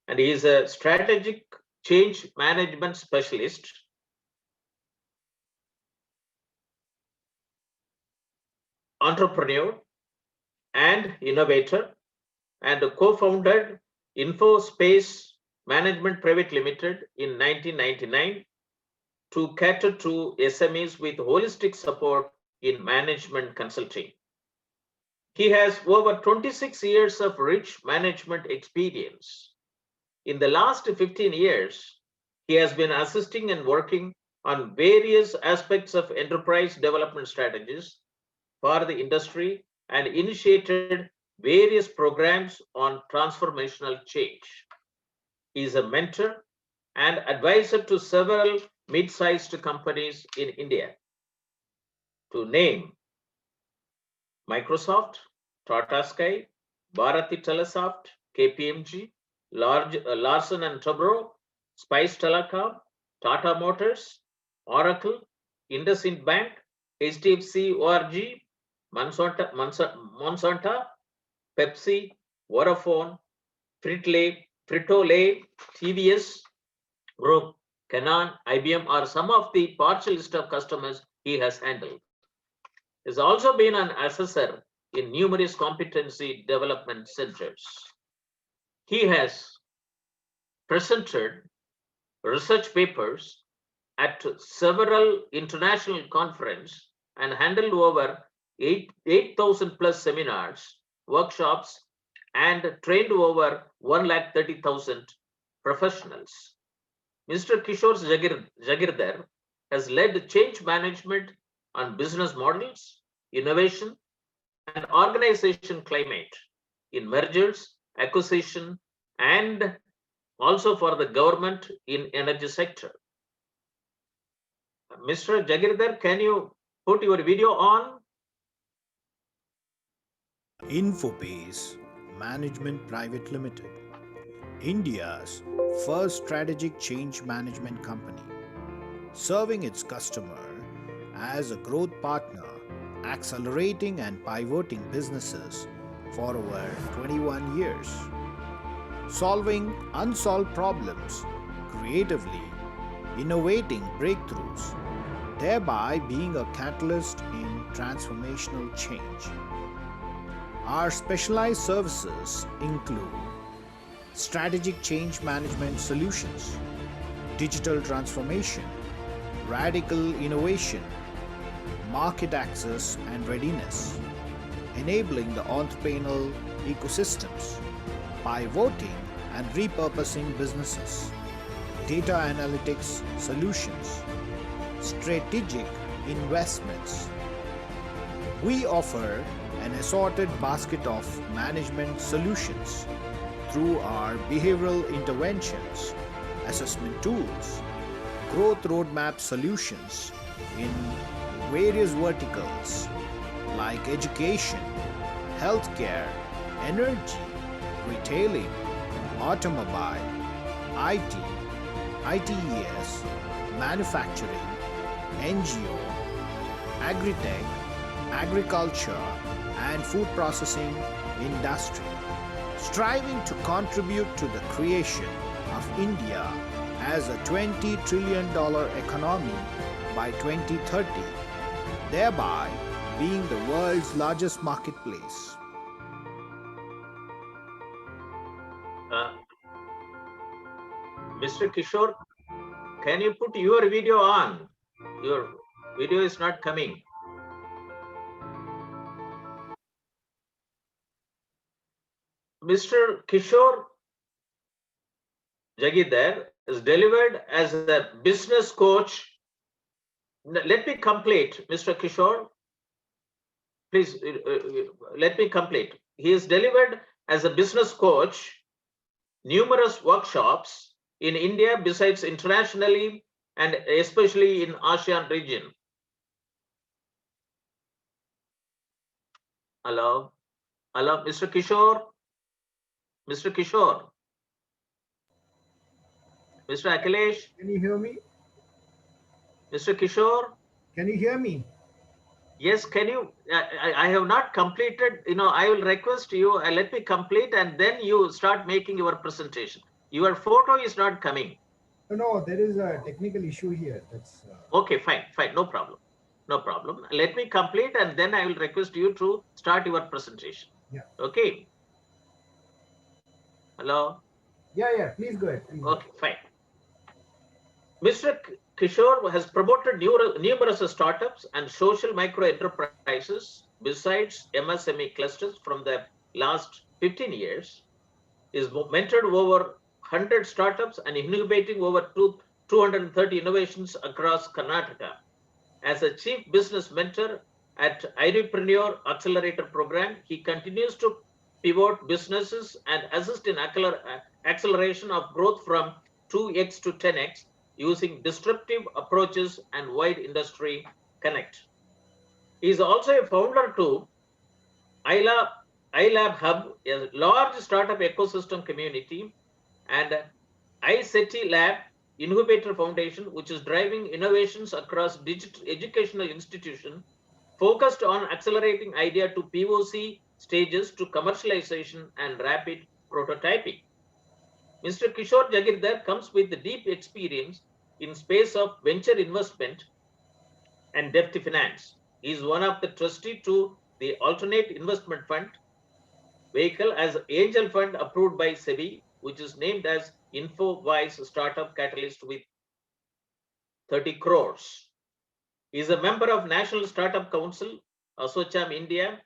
and he is a strategic change management specialist. Entrepreneur and innovator, and co-founded InfoSpace Management Private Limited in 1999 to cater to SMEs with holistic support in management consulting. He has over 26 years of rich management experience. In the last 15 years, he has been assisting and working on various aspects of enterprise development strategies for the industry and initiated various programs on transformational change. He is a mentor and advisor to several mid-sized companies in India. To name Microsoft, Tata Sky, Bharati Telesoft, KPMG, Larsen & Toubro, Spice Telecom, Tata Motors, Oracle, IndusInd Bank, HDFC ORG, Monsanto, Pepsi, Vodafone, Frito-Lay, TVS Group, Canon, IBM are some of the partial list of customers he has handled. He has also been an assessor in numerous competency development centers. He has presented research papers at several international conferences and handled over 8,000 plus seminars, workshops, and trained over 130,000 professionals. Mr. Kishore Jagirdar has led change management on business models, innovation, and organization climate in mergers, acquisition, and also for the government in energy sector. Mr. Jagirdar, can you put your video on? Infobase Management Private Limited, India's first strategic change management company, serving its customer as a growth partner, accelerating and pivoting businesses for over 21 years, solving unsolved problems creatively, innovating breakthroughs, thereby being a catalyst in transformational change. Our specialized services include strategic change management solutions, digital transformation, radical innovation, market access and readiness, enabling the entrepreneurial ecosystems, pivoting and repurposing businesses, data analytics solutions, strategic investments. We offer an assorted basket of management solutions through our behavioral interventions, assessment tools, growth roadmap solutions in various verticals like education, healthcare, energy, retailing, automobile, IT, ITES, manufacturing, NGO, agri-tech, agriculture, and food processing industry, striving to contribute to the creation of India as a $20 trillion economy by 2030, thereby being the world's largest marketplace. Mr. Kishore, can you put your video on? Your video is not coming. Mr. Kishore Jagidar is delivered as a business coach. Let me complete, Mr. Kishore. Please, let me complete. He is delivered as a business coach, numerous workshops in India besides internationally and especially in ASEAN region. Hello, hello, Mr. Kishore. Mr. Kishore. Mr. Akhilesh. Can you hear me? Mr. Kishore. Can you hear me? Yes, can you? I have not completed. I will request you. Let me complete, and then you start making your presentation. Your photo is not coming. No, there is a technical issue here. That's okay. Fine, no problem, no problem. Let me complete, and then I will request you to start your presentation. Yeah. Okay. Hello. Yeah. Please go ahead. Okay, fine. Mr. Kishore has promoted numerous startups and social micro enterprises besides MSME clusters from the last 15 years. Is mentored over 100 startups and incubating over 230 innovations across Karnataka. As a chief business mentor at Entrepreneur Accelerator program, he continues to pivot businesses and assist in acceleration of growth from 2x to 10x using disruptive approaches and wide industry connect. He is also a founder to iLab Hub, a large startup ecosystem community, and iSETI Lab Incubator Foundation, which is driving innovations across digital educational institutions focused on accelerating idea to POC stages to commercialization and rapid prototyping. Mr. Kishore Jagidar comes with the deep experience in space of venture investment and debt finance. He is one of the trustees to the alternate investment fund vehicle as angel fund approved by SEBI, which is named as InfoWise Startup Catalyst with 30 crores. He is a member of National Startup Council, ASSOCHAM India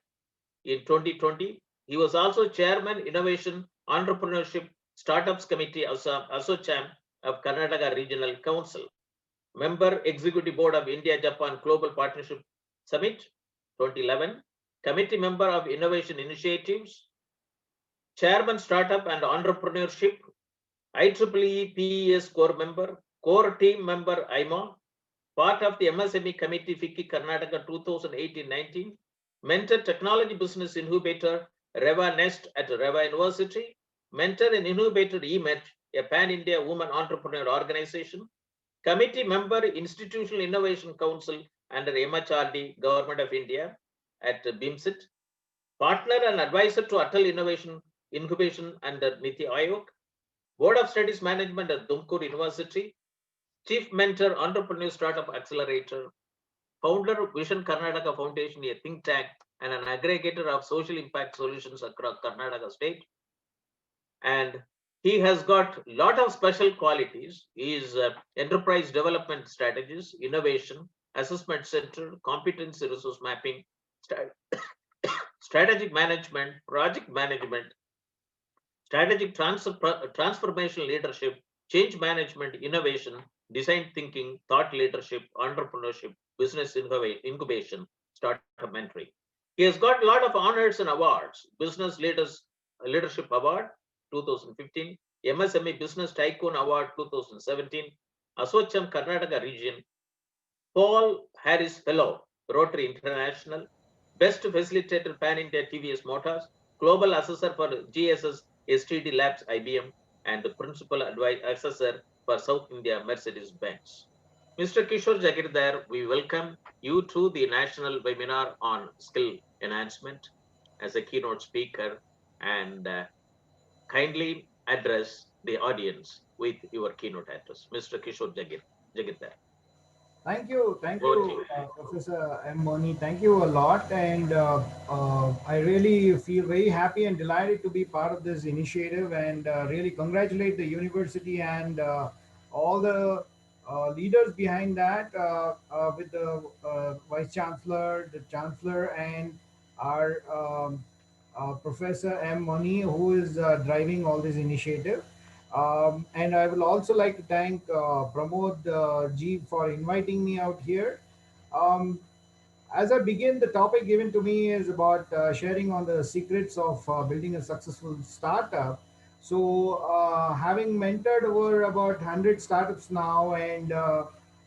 in 2020. He was also Chairman Innovation Entrepreneurship Startups Committee ASSOCHAM of Karnataka Regional Council. Member Executive Board of India-Japan Global Partnership Summit 2011. Committee member of Innovation Initiatives. Chairman Startup and Entrepreneurship, IEEE PES core member, core team member IMA, part of the MSME Committee FICCI Karnataka 2018-19, mentor technology business incubator Reva Nest at Reva University, mentor and incubator EMET, a pan-India women entrepreneur organization, committee member Institutional Innovation Council under MHRD, Government of India at BIMSIT, partner and advisor to Atal Innovation Incubation under Niti Aayog, Board of Studies Management at Tumkur University, Chief Mentor Entrepreneur Startup Accelerator, founder of Vision Karnataka Foundation, a think tank and an aggregator of social impact solutions across Karnataka state. And he has got a lot of special qualities. He is enterprise development strategies, innovation, assessment center, competency resource mapping, strategic management, project management, strategic transformation leadership, change management, innovation, design thinking, thought leadership, entrepreneurship, business incubation, startup mentoring. He has got a lot of honors and awards. Business Leadership Award 2015, MSME Business Tycoon Award 2017, Asocham Karnataka Region, Paul Harris Fellow, Rotary International, Best Facilitator Pan India TVS Motors, Global Assessor for GSS STD Labs IBM, and the Principal Assessor for South India Mercedes Benz. Mr. Kishore Jagirdar, we welcome you to the national webinar on skill enhancement as a keynote speaker, and kindly address the audience with your keynote address. Mr. Kishore Jagirdar. Thank you, Over to you. Professor M. Moni. Thank you a lot, and I really feel very happy and delighted to be part of this initiative, and really congratulate the university and all the leaders behind that, with the Vice Chancellor, the Chancellor, and our Professor M. Moni, who is driving all this initiative. And I will also like to thank Pramod Ji for inviting me out here. Um, as I begin, the topic given to me is about sharing on the secrets of building a successful startup. So, having mentored over about 100 startups now, and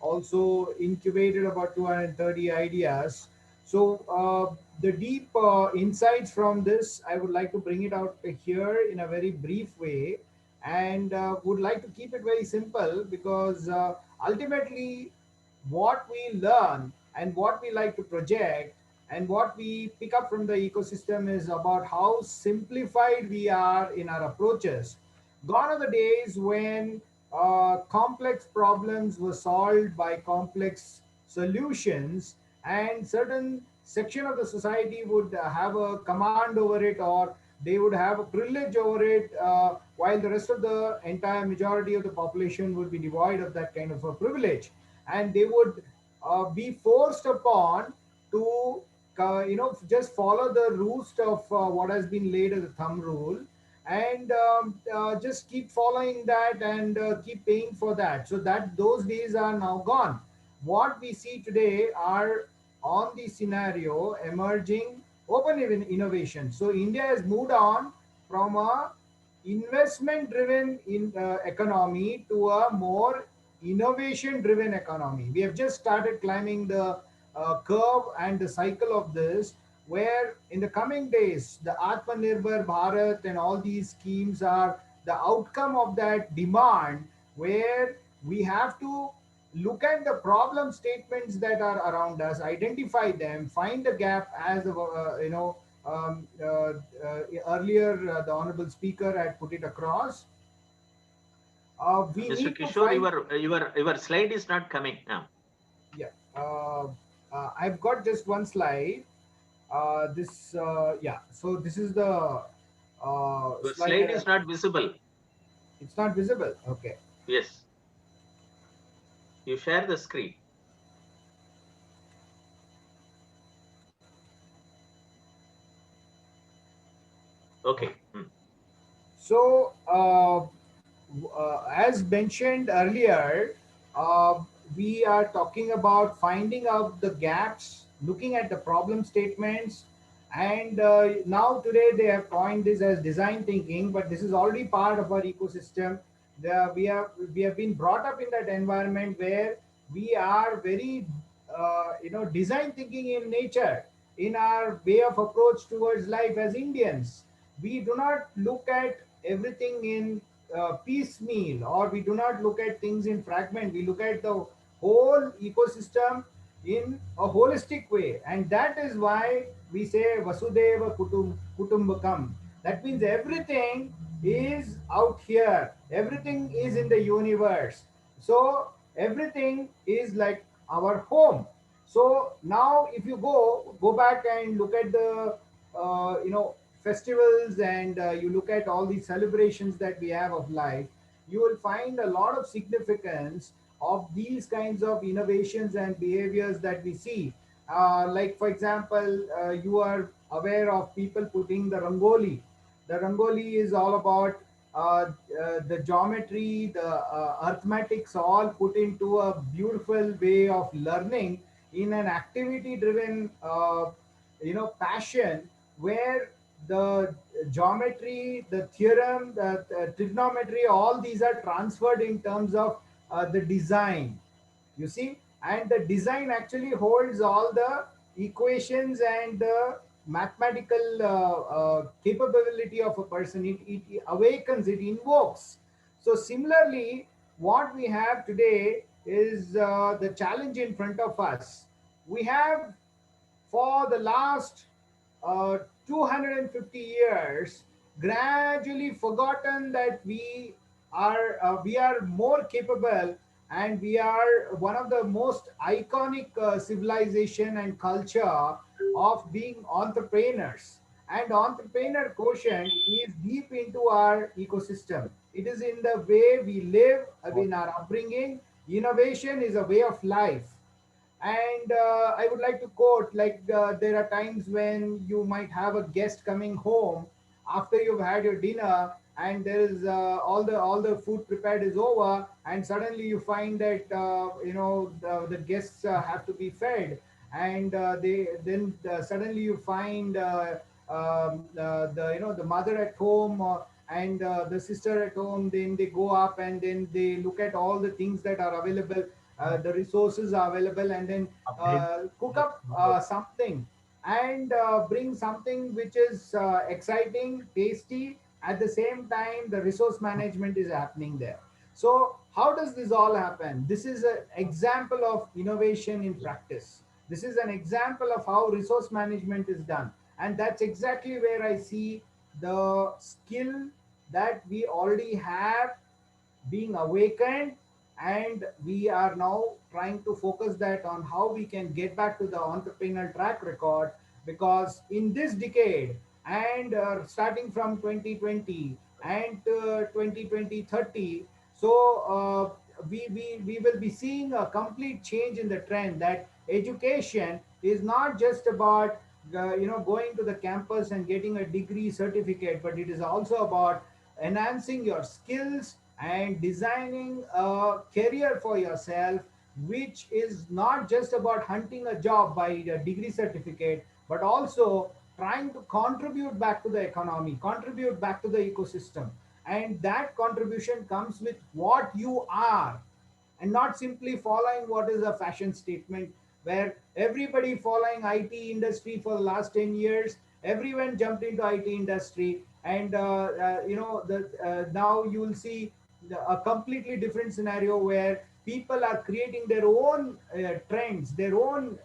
also incubated about 230 ideas. So, the deep insights from this, I would like to bring it out here in a very brief way, and would like to keep it very simple, because ultimately what we learn and what we like to project and what we pick up from the ecosystem is about how simplified we are in our approaches. Gone are the days when complex problems were solved by complex solutions, and certain section of the society would have a command over it, or they would have a privilege over it, while the rest of the entire majority of the population would be devoid of that kind of a privilege, and they would be forced upon to just follow the roost of what has been laid as a thumb rule, and just keep following that, and keep paying for that, so that those days are now gone. What we see today are on the scenario emerging open innovation. So India has moved on from a investment driven economy to a more innovation driven economy. We have just started climbing the curve and the cycle of this, where in the coming days the Atmanirbhar Bharat and all these schemes are the outcome of that demand, where we have to look at the problem statements that are around us, identify them, find the gap, as earlier the honorable speaker had put it across. We Mr. need to Kishore, find. your slide is not coming now. Yeah, I've got just one slide. Yeah. So this is the Your slide. slide is not visible. It's not visible. Okay. Yes. You share the screen. Okay. So, as mentioned earlier, uh, we are talking about finding out the gaps, looking at the problem statements, and now today they have coined this as design thinking, but this is already part of our ecosystem. We have been brought up in that environment where we are very design thinking in nature, in our way of approach towards life as Indians. We do not look at everything in piecemeal, or we do not look at things in fragment. We look at the whole ecosystem in a holistic way, and that is why we say Vasudeva Kutumbakam. That means everything is out here, everything is in the universe, so everything is like our home. So now if you go back and look at the festivals, and you look at all these celebrations that we have of life, you will find a lot of significance of these kinds of innovations and behaviors that we see. Like for example, you are aware of people putting the rangoli. The rangoli is all about the geometry, the arithmetics, all put into a beautiful way of learning in an activity-driven, passion, where the geometry, the theorem, the trigonometry, all these are transferred in terms of the design, you see. And the design actually holds all the equations and the mathematical capability of a person. It awakens, it invokes. So similarly, what we have today is the challenge in front of us. We have, for the last 250 years, gradually forgotten that we are more capable, and we are one of the most iconic civilization and culture of being entrepreneurs. And entrepreneur quotient is deep into our ecosystem. It is in the way we live, in our upbringing. Innovation is a way of life. And I would like to quote, like, there are times when you might have a guest coming home after you've had your dinner, and there is all the food prepared is over, and suddenly you find that the guests have to be fed, and they then suddenly you find the mother at home, and the sister at home. Then they go up and then they look at all the things that are available, the resources are available, and then cook up something, and bring something which is exciting, tasty. At the same time, the resource management is happening there. So how does this all happen? This is an example of innovation in practice. This is an example of how resource management is done. And that's exactly where I see the skill that we already have being awakened, and we are now trying to focus that on how we can get back to the entrepreneurial track record. Because in this decade, and starting from 2020 and 2020 30, so we will be seeing a complete change in the trend, that education is not just about going to the campus and getting a degree certificate, but it is also about enhancing your skills and designing a career for yourself, which is not just about hunting a job by a degree certificate, but also trying to contribute back to the economy, contribute back to the ecosystem. And that contribution comes with what you are, and not simply following what is a fashion statement, where everybody following IT industry for the last 10 years, everyone jumped into IT industry. And now you will see a completely different scenario, where people are creating their own trends, their own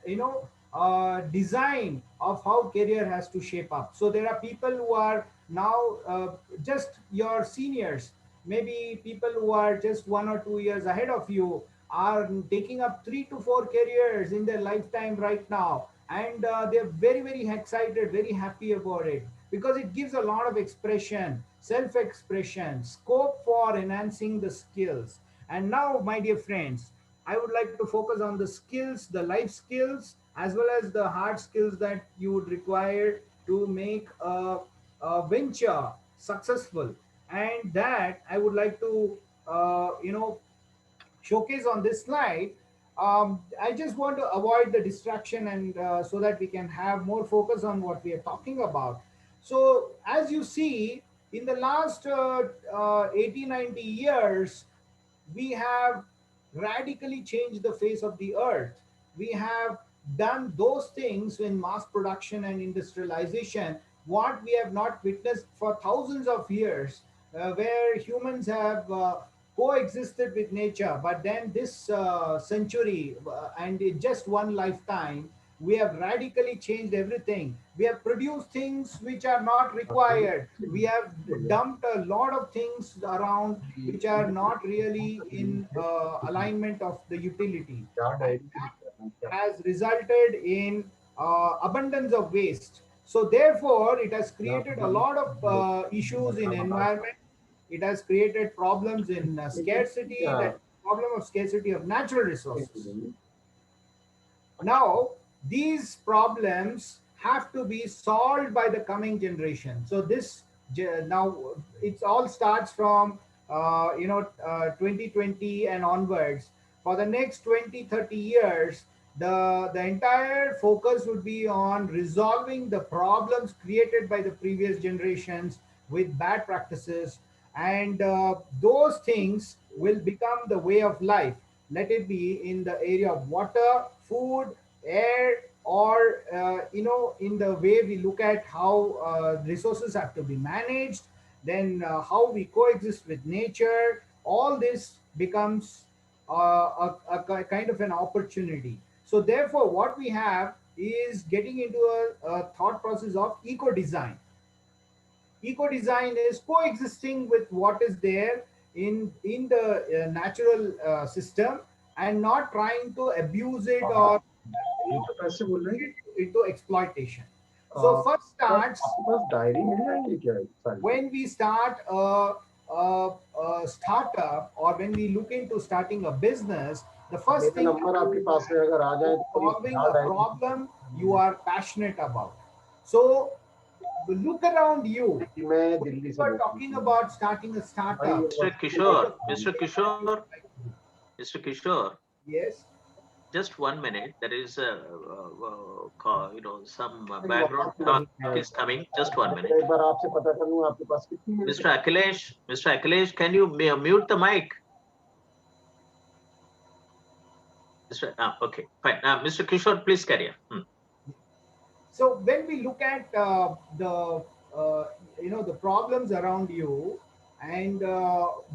design of how career has to shape up. So there are people who are now just your seniors, maybe people who are just 1 or 2 years ahead of you, are taking up 3 to 4 careers in their lifetime right now. And they're very, very excited, very happy about it, because it gives a lot of expression, self expression, scope for enhancing the skills. And now, my dear friends, I would like to focus on the skills, the life skills, as well as the hard skills that you would require to make venture successful. And that I would like to showcase on this slide. I just want to avoid the distraction, and so that we can have more focus on what we are talking about. So as you see, in the last 80, 90 years, we have radically changed the face of the earth. We have done those things in mass production and industrialization, what we have not witnessed for thousands of years, where humans have coexisted with nature. But then this century, and in just one lifetime, we have radically changed everything. We have produced things which are not required. We have dumped a lot of things around which are not really in alignment of the utility. And that has resulted in abundance of waste. So therefore, it has created a lot of issues in environment. It has created problems in scarcity, that problem of scarcity of natural resources. Now, these problems have to be solved by the coming generation. So this now it all starts from 2020 and onwards. For the next 20-30 years, the entire focus would be on resolving the problems created by the previous generations with bad practices, and those things will become the way of life. Let it be in the area of water, food, air, or in the way we look at how resources have to be managed, then how we coexist with nature. All this becomes a kind of an opportunity. So therefore what we have is getting into a thought process of eco design. Eco design is coexisting with what is there in the natural system, and not trying to abuse it or ये तो कैसे बोल रहे हैं? into exploitation. So first starts आपके पास diary मिल जाएंगे क्या सारी? when we start a startup, or when we look into starting a business. The first thing, number आपके पास है, अगर आ जाए तो solving a problem you are passionate about. So look around you. मैं Delhi If you're talking about starting a startup, Mr. Kishore, Mr. Kishore, Mr. Kishore, yes, just 1 minute. There is a, some background talk is coming. Just 1 minute. एक बार आपसे पता कर लूं आपके पास कितनी minute Mr. Akhilesh, can you mute the mic? Okay, fine. Mr. Kishore, please carry on. so when we look at the problems around you, and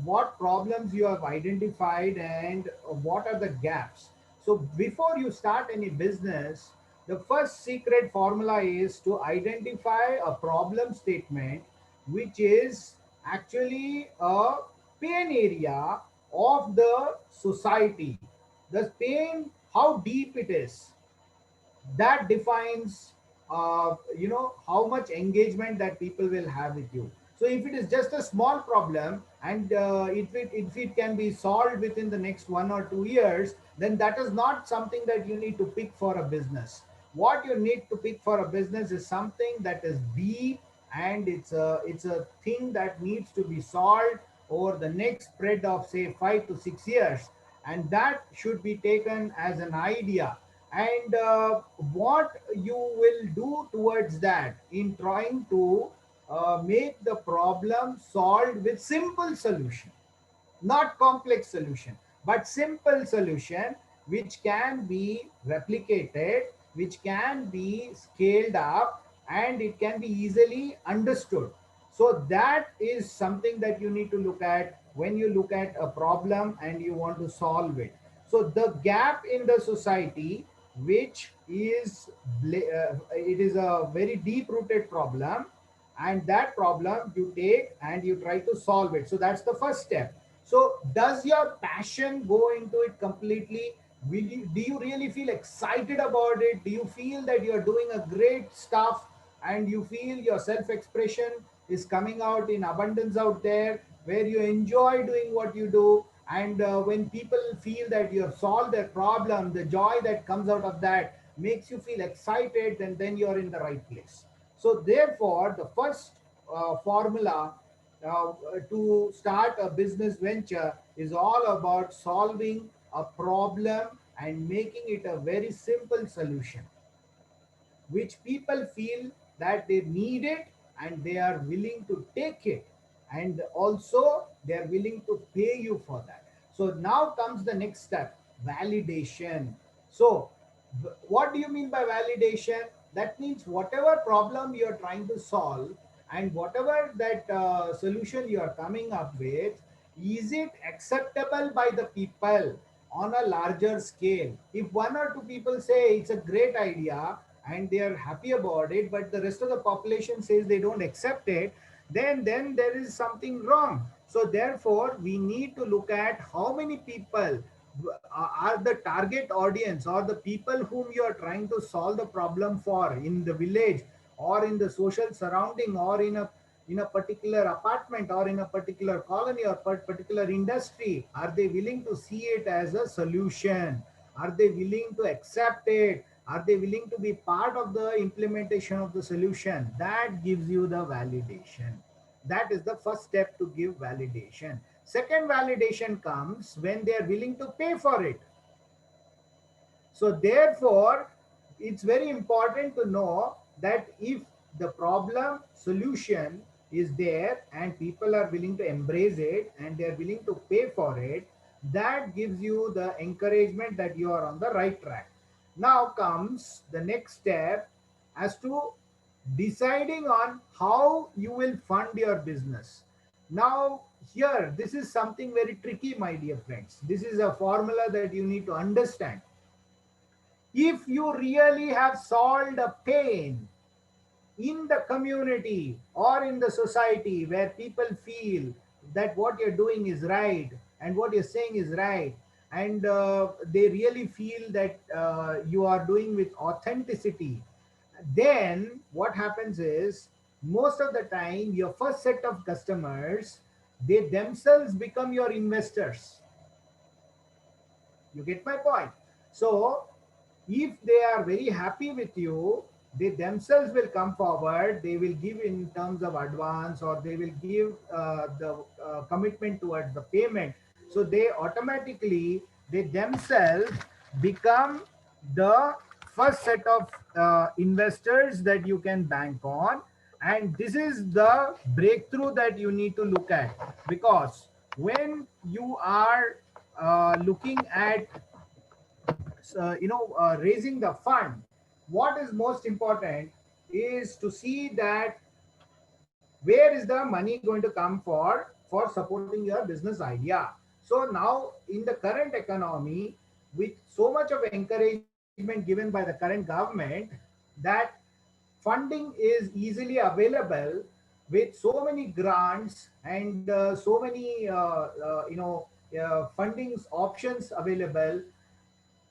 what problems you have identified, and what are the gaps. So before you start any business, the first secret formula is to identify a problem statement which is actually a pain area of the society. The pain, how deep it is, that defines how much engagement that people will have with you. So if it is just a small problem, and if it can be solved within the next 1 or 2 years, then that is not something that you need to pick for a business. What you need to pick for a business is something that is deep, and it's a thing that needs to be solved over the next spread of say 5 to 6 years, and that should be taken as an idea. And what you will do towards that in trying to make the problem solved with simple solution, not complex solution, but simple solution which can be replicated, which can be scaled up, and it can be easily understood. So that is something that you need to look at when you look at a problem and you want to solve it. So the gap in the society, which is it is a very deep rooted problem, and that problem you take and you try to solve it. So that's the first step. So does your passion go into it completely? Do you really feel excited about it? Do you feel that you're doing a great stuff, and you feel your self-expression is coming out in abundance out there, where you enjoy doing what you do? And when people feel that you have solved their problem, the joy that comes out of that makes you feel excited, and then you're in the right place. So therefore, the first formula to start a business venture is all about solving a problem and making it a very simple solution, which people feel that they need it, and they are willing to take it, and also they are willing to pay you for that. So now comes the next step, validation. So what do you mean by validation? That means whatever problem you are trying to solve, and whatever that solution you are coming up with, is it acceptable by the people on a larger scale? If 1 or 2 people say it's a great idea and they are happy about it, but the rest of the population says they don't accept it, then there is something wrong. So therefore we need to look at how many people are the target audience, or the people whom you are trying to solve the problem for, in the village or in the social surrounding, or in a in a particular apartment or in a particular colony or particular industry, are they willing to see it as a solution? Are they willing to accept it? Are they willing to be part of the implementation of the solution? That gives you the validation. That is the first step to give validation. Second validation comes when they are willing to pay for it. So therefore, it's very important to know that if the problem solution is there and people are willing to embrace it and they're willing to pay for it, that gives you the encouragement that you are on the right track. Now comes the next step as to deciding on how you will fund your business. Now, here, this is something very tricky, my dear friends. This is a formula that you need to understand. If you really have solved a pain in the community or in the society where people feel that what you're doing is right and what you're saying is right, and they really feel that you are doing with authenticity, then what happens is most of the time your first set of customers, they themselves become your investors. You get my point? So if they are very happy with you, they themselves will come forward, they will give in terms of advance, or they will give the commitment towards the payment. So they automatically, they themselves become the first set of investors that you can bank on. And this is the breakthrough that you need to look at, because when you are looking at raising the fund, what is most important is to see that where is the money going to come for supporting your business idea. So now in the current economy, with so much of encouragement given by the current government, that funding is easily available with so many grants and so many funding options available.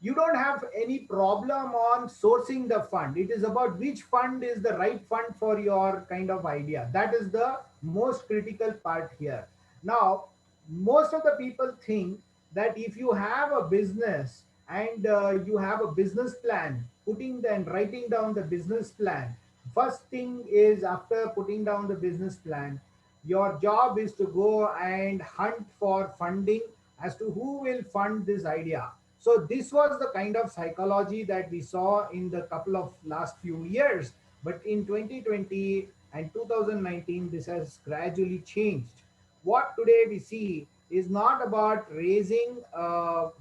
You don't have any problem on sourcing the fund. It is about which fund is the right fund for your kind of idea. That is the most critical part here. Now, most of the people think that if you have a business and you have a business plan, putting and writing down the business plan, first thing is after putting down the business plan, your job is to go and hunt for funding as to who will fund this idea. So this was the kind of psychology that we saw in the couple of last few years. But in 2020 and 2019, this has gradually changed. What today we see is not about raising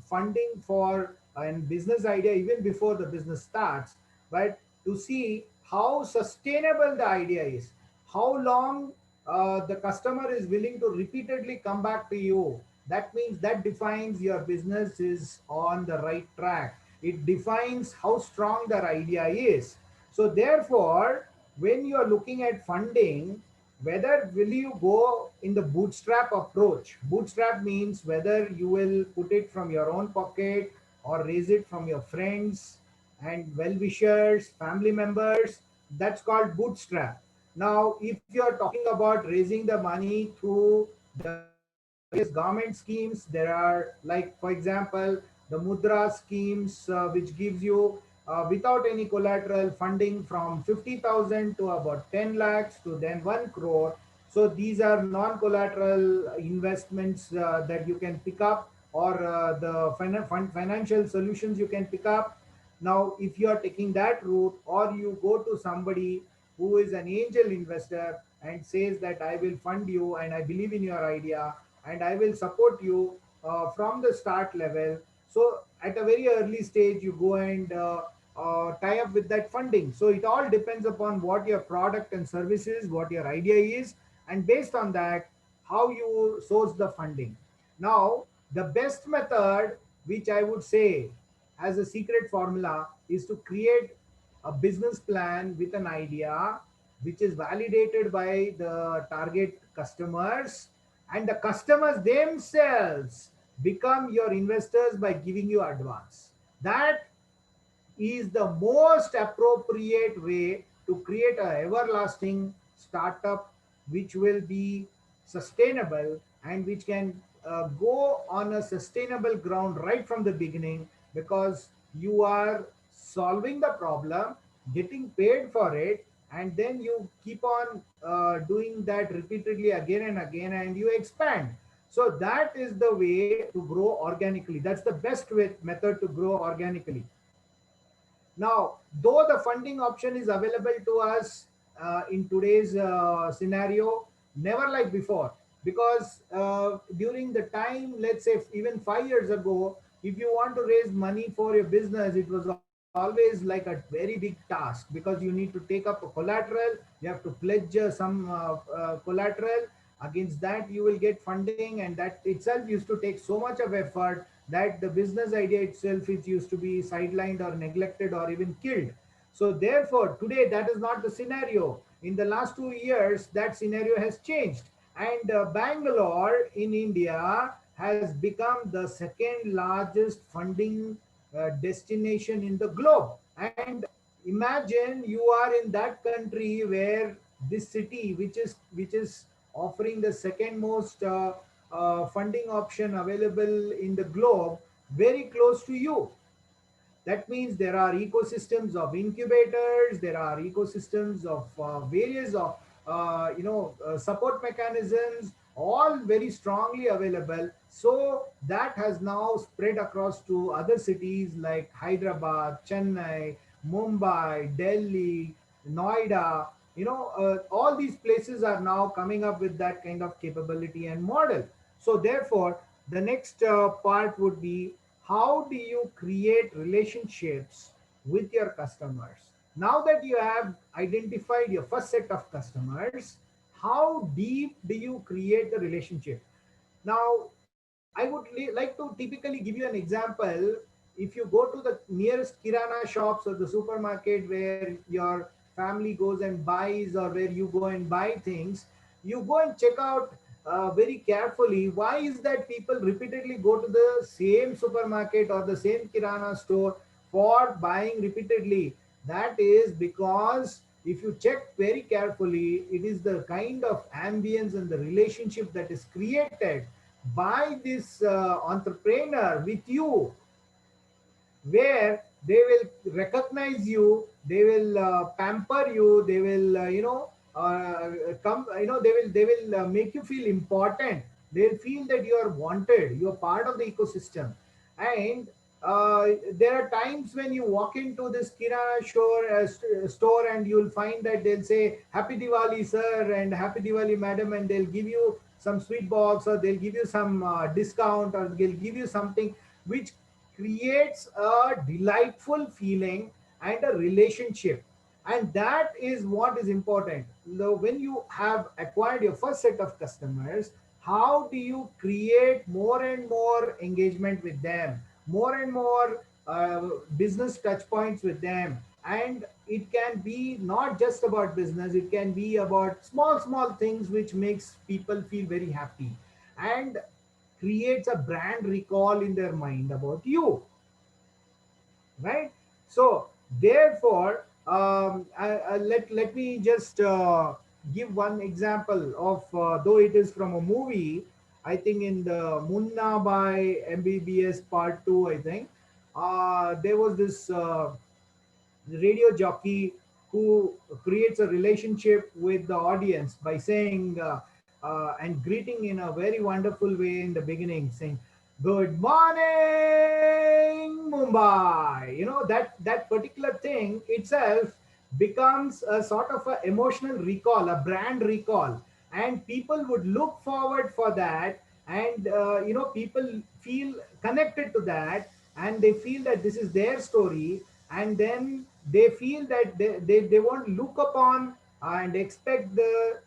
funding for a business idea even before the business starts, but to see how sustainable the idea is, how long the customer is willing to repeatedly come back to you. That means that defines your business is on the right track. It defines how strong the idea is. So therefore, when you are looking at funding, whether will you go in the bootstrap approach. Bootstrap means whether you will put it from your own pocket or raise it from your friends and well-wishers, family members. That's called bootstrap. Now, if you're talking about raising the money through the various government schemes, there are, like, for example, the Mudra schemes, which gives you without any collateral funding from 50,000 to about 10 lakhs to then 1 crore. So these are non-collateral investments that you can pick up, or the financial solutions you can pick up. Now, if you are taking that route, or you go to somebody who is an angel investor and says that I will fund you and I believe in your idea and I will support you from the start level. So at a very early stage, you go and tie up with that funding. So it all depends upon what your product and service is, what your idea is, and based on that, how you source the funding. Now, the best method, which I would say as a secret formula, is to create a business plan with an idea which is validated by the target customers, and the customers themselves become your investors by giving you advance. That is the most appropriate way to create a everlasting startup which will be sustainable and which can go on a sustainable ground right from the beginning, because you are solving the problem, getting paid for it, and then you keep on doing that repeatedly again and again, and you expand. So that is the way to grow organically. That's the best method to grow organically. Now, though the funding option is available to us in today's scenario, never like before, because during the time, let's say even 5 years ago, if you want to raise money for your business, it was always like a very big task, because you need to take up a collateral, you have to pledge some collateral. Against that, you will get funding, and that itself used to take so much of effort that the business idea itself is used to be sidelined or neglected or even killed. So therefore, today that is not the scenario. In the last 2 years, that scenario has changed. And Bangalore in India has become the second largest funding destination in the globe. And imagine you are in that country where this city, which is offering the second most funding option available in the globe, very close to you. That means there are ecosystems of incubators, there are ecosystems of various of support mechanisms, all very strongly available. So that has now spread across to other cities like Hyderabad, Chennai, Mumbai, Delhi, Noida. All these places are now coming up with that kind of capability and model. So therefore, the next part would be, how do you create relationships with your customers? Now that you have identified your first set of customers, how deep do you create the relationship? Now, I would like to typically give you an example. If you go to the nearest kirana shops or the supermarket where your family goes and buys, or where you go and buy things, you go and check out very carefully, why is that people repeatedly go to the same supermarket or the same kirana store for buying repeatedly? That is because if you check very carefully, it is the kind of ambience and the relationship that is created by this entrepreneur with you, where they will recognize you, they will pamper you, they will come, they will make you feel important. They'll feel that you are wanted, you are part of the ecosystem. And there are times when you walk into this kirana store, and you'll find that they'll say happy Diwali sir and happy Diwali madam, and they'll give you some sweet box, or they'll give you some discount, or they'll give you something which creates a delightful feeling and a relationship. And that is what is important. When you have acquired your first set of customers, how do you create more and more engagement with them, more and more business touch points with them? And it can be not just about business, it can be about small things which makes people feel very happy and creates a brand recall in their mind about you, right? So therefore, let me just give one example of, though it is from a movie, I think in the Munna by MBBS part 2, I think there was this radio jockey who creates a relationship with the audience by saying and greeting in a very wonderful way in the beginning, saying good morning Mumbai. That particular thing itself becomes a sort of a emotional recall, a brand recall, and people would look forward for that. And people feel connected to that, and they feel that this is their story, and then they feel that they won't look upon and expect the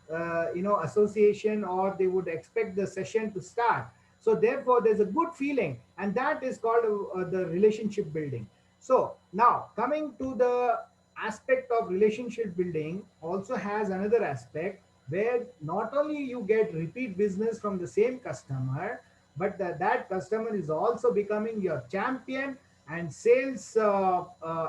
association, or they would expect the session to start. So therefore there's a good feeling, and that is called the relationship building. So now coming to the aspect of relationship building, also has another aspect where not only you get repeat business from the same customer, but that customer is also becoming your champion and sales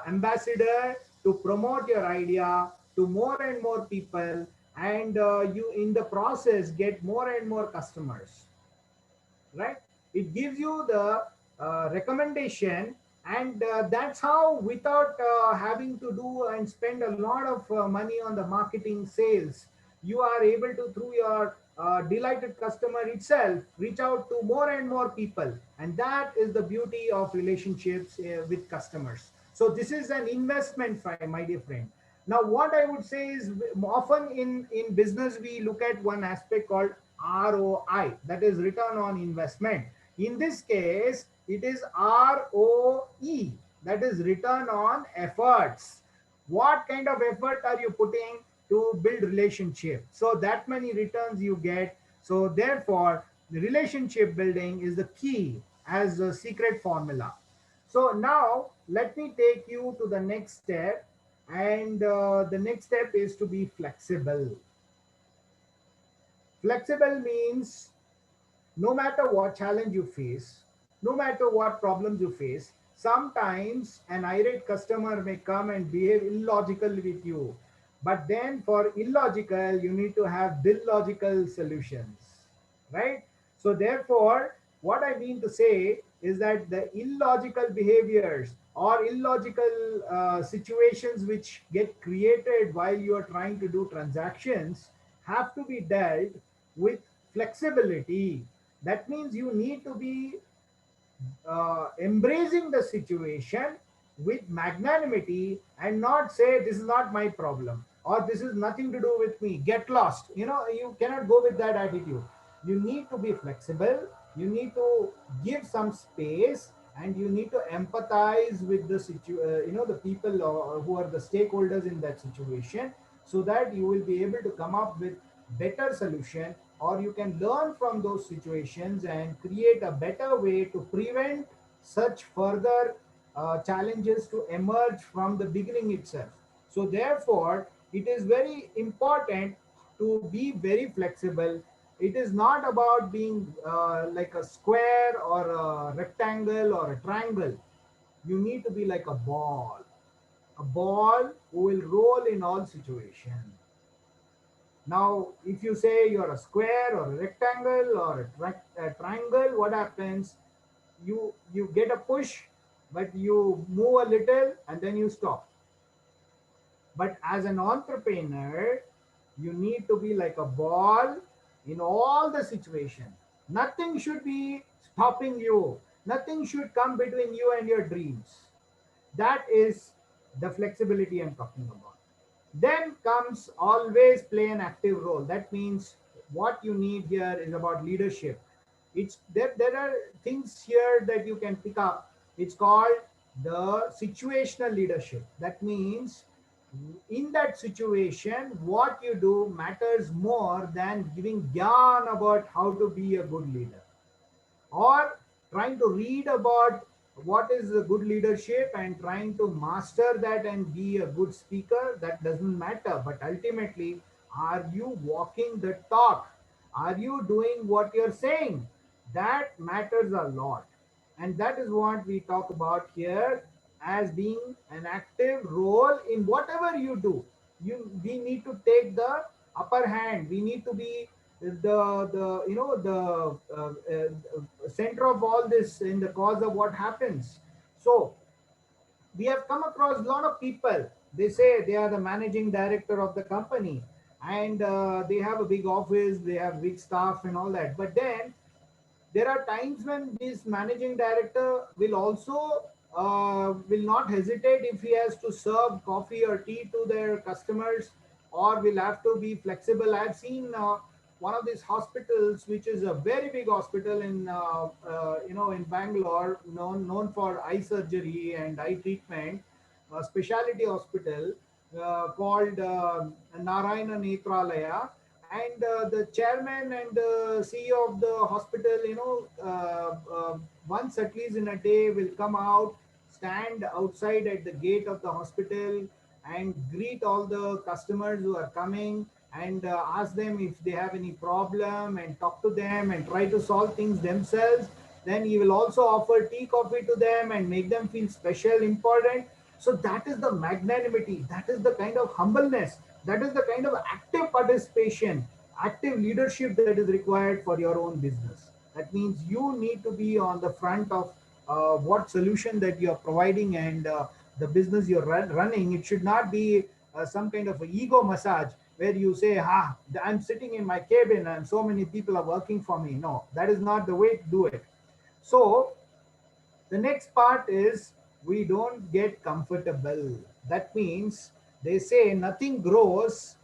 ambassador to promote your idea to more and more people. and you in the process get more and more customers, right? It gives you the recommendation, and that's how, without having to do and spend a lot of money on the marketing sales, you are able to, through your delighted customer itself, reach out to more and more people. And that is the beauty of relationships with customers. So this is an investment, my dear friend. Now what I would say is, often in business we look at one aspect called ROI, that is return on investment. In this case, it is ROE, that is return on efforts. What kind of effort are you putting to build relationship? So that many returns you get. So therefore, the relationship building is the key as a secret formula. So now let me take you to the next step, and the next step is to be flexible. Flexible means no matter what challenge you face, no matter what problems you face, sometimes an irate customer may come and behave illogically with you. But then for illogical, you need to have illogical solutions, right? So therefore, what I mean to say is that the illogical behaviors or illogical situations which get created while you are trying to do transactions have to be dealt with flexibility. That means you need to be embracing the situation with magnanimity, and not say this is not my problem or this is nothing to do with me, get lost. You cannot go with that attitude. You need to be flexible, you need to give some space, and you need to empathize with the the people who are the stakeholders in that situation, so that you will be able to come up with better solution, or you can learn from those situations and create a better way to prevent such further challenges to emerge from the beginning itself. So therefore, it is very important to be very flexible. It is not about being like a square or a rectangle or a triangle. You need to be like a ball who will roll in all situations. Now, if you say you're a square or a rectangle or a triangle, what happens? You get a push, but you move a little and then you stop. But as an entrepreneur, you need to be like a ball in all the situation. Nothing should be stopping you. Nothing should come between you and your dreams. That is the flexibility I'm talking about. Then comes always play an active role. That means what you need here is about leadership. There are things here that you can pick up. It's called the situational leadership. That means in that situation, what you do matters more than giving yarn about how to be a good leader, or trying to read about what is a good leadership and trying to master that and be a good speaker. That doesn't matter. But ultimately, are you walking the talk? Are you doing what you're saying? That matters a lot. And that is what we talk about here as being an active role in whatever you do. We need to take the upper hand. We need to be the center of all this in the cause of what happens. So we have come across a lot of people. They say they are the managing director of the company, and they have a big office, they have big staff and all that. But then there are times when this managing director will also will not hesitate if he has to serve coffee or tea to their customers, or will have to be flexible. I've seen one of these hospitals, which is a very big hospital in in Bangalore, known for eye surgery and eye treatment, a specialty hospital called Narayana Netralaya. And the chairman and the CEO of the hospital, once at least in a day will come out, stand outside at the gate of the hospital and greet all the customers who are coming, and ask them if they have any problem and talk to them and try to solve things themselves. Then he will also offer tea, coffee to them and make them feel special, important. So that is the magnanimity. That is the kind of humbleness That is the kind of active participation, active leadership that is required for your own business. That means you need to be on the front of what solution that you are providing, and the business you're running. It should not be some kind of a ego massage where you say, I'm sitting in my cabin and so many people are working for me. No, that is not the way to do it. So the next part is, we don't get comfortable. That means they say nothing grows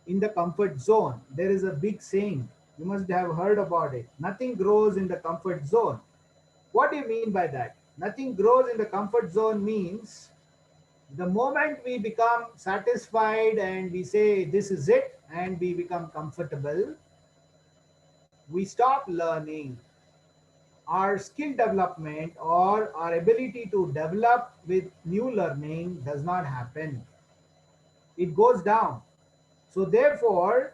in the comfort zone. There is a big saying, you must have heard about it. Nothing grows in the comfort zone. What do you mean by that? Nothing grows in the comfort zone means the moment we become satisfied and we say this is it and we become comfortable, we stop learning. Our skill development or our ability to develop with new learning does not happen. It goes down. So therefore,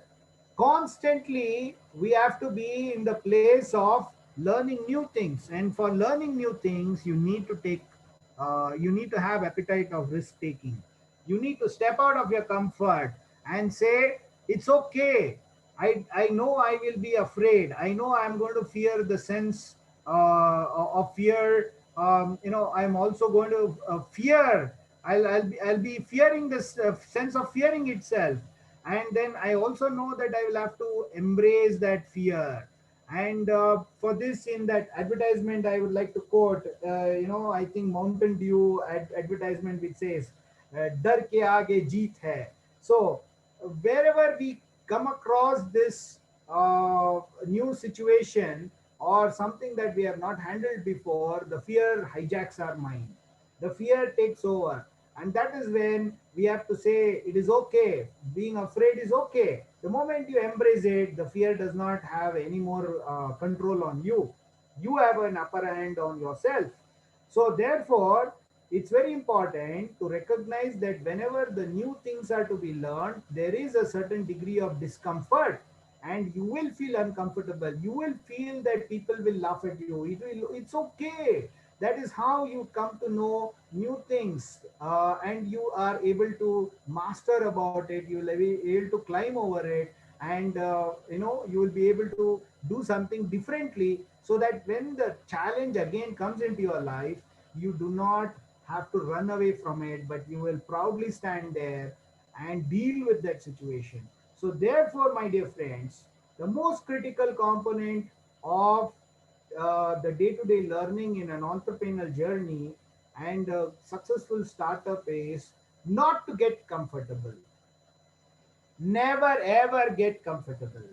constantly we have to be in the place of learning new things. And for learning new things, you need to have appetite of risk taking. You need to step out of your comfort and say, it's okay. I know I will be afraid. I know I'm going to fear the sense of fear. I'm also going to fear. I'll be fearing this sense of fearing itself. And then I also know that I will have to embrace that fear. And for this, in that advertisement, I would like to quote, I think Mountain Dew advertisement, which says, "Dar ke aage jeet hai." So wherever we come across this new situation or something that we have not handled before, the fear hijacks our mind. The fear takes over. And that is when we have to say, it is okay. Being afraid is okay. The moment you embrace it, the fear does not have any more control on you. You have an upper hand on yourself. So therefore, it's very important to recognize that whenever the new things are to be learned, there is a certain degree of discomfort and you will feel uncomfortable. You will feel that people will laugh at you. It's okay. That is how you come to know new things, and you are able to master about it. You will be able to climb over it, and you will be able to do something differently, so that when the challenge again comes into your life, you do not have to run away from it, but you will proudly stand there and deal with that situation. So therefore, my dear friends, the most critical component of the day-to-day learning in an entrepreneurial journey and a successful startup is not to get comfortable. Never ever get comfortable.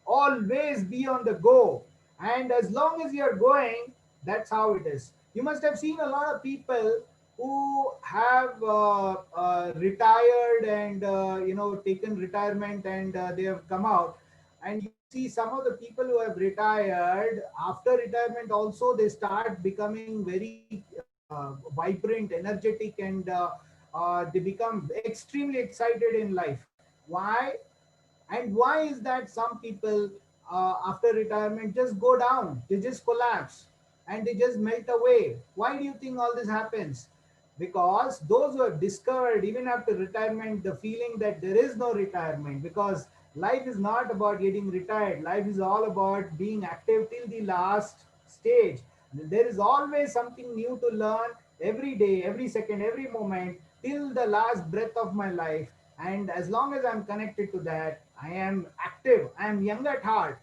Always be on the go. And as long as you're going, that's how it is. You must have seen a lot of people who have retired and taken retirement, and they have come out. And you see some of the people who have retired, after retirement also they start becoming very vibrant, energetic, and they become extremely excited in life. Why? And why is that some people after retirement just go down, they just collapse and they just melt away? Why do you think all this happens? Because those who have discovered even after retirement the feeling that there is no retirement, because life is not about getting retired. Life is all about being active till the last stage. There is always something new to learn every day, every second, every moment, till the last breath of my life. And as long as I'm connected to that, I am active, I am young at heart.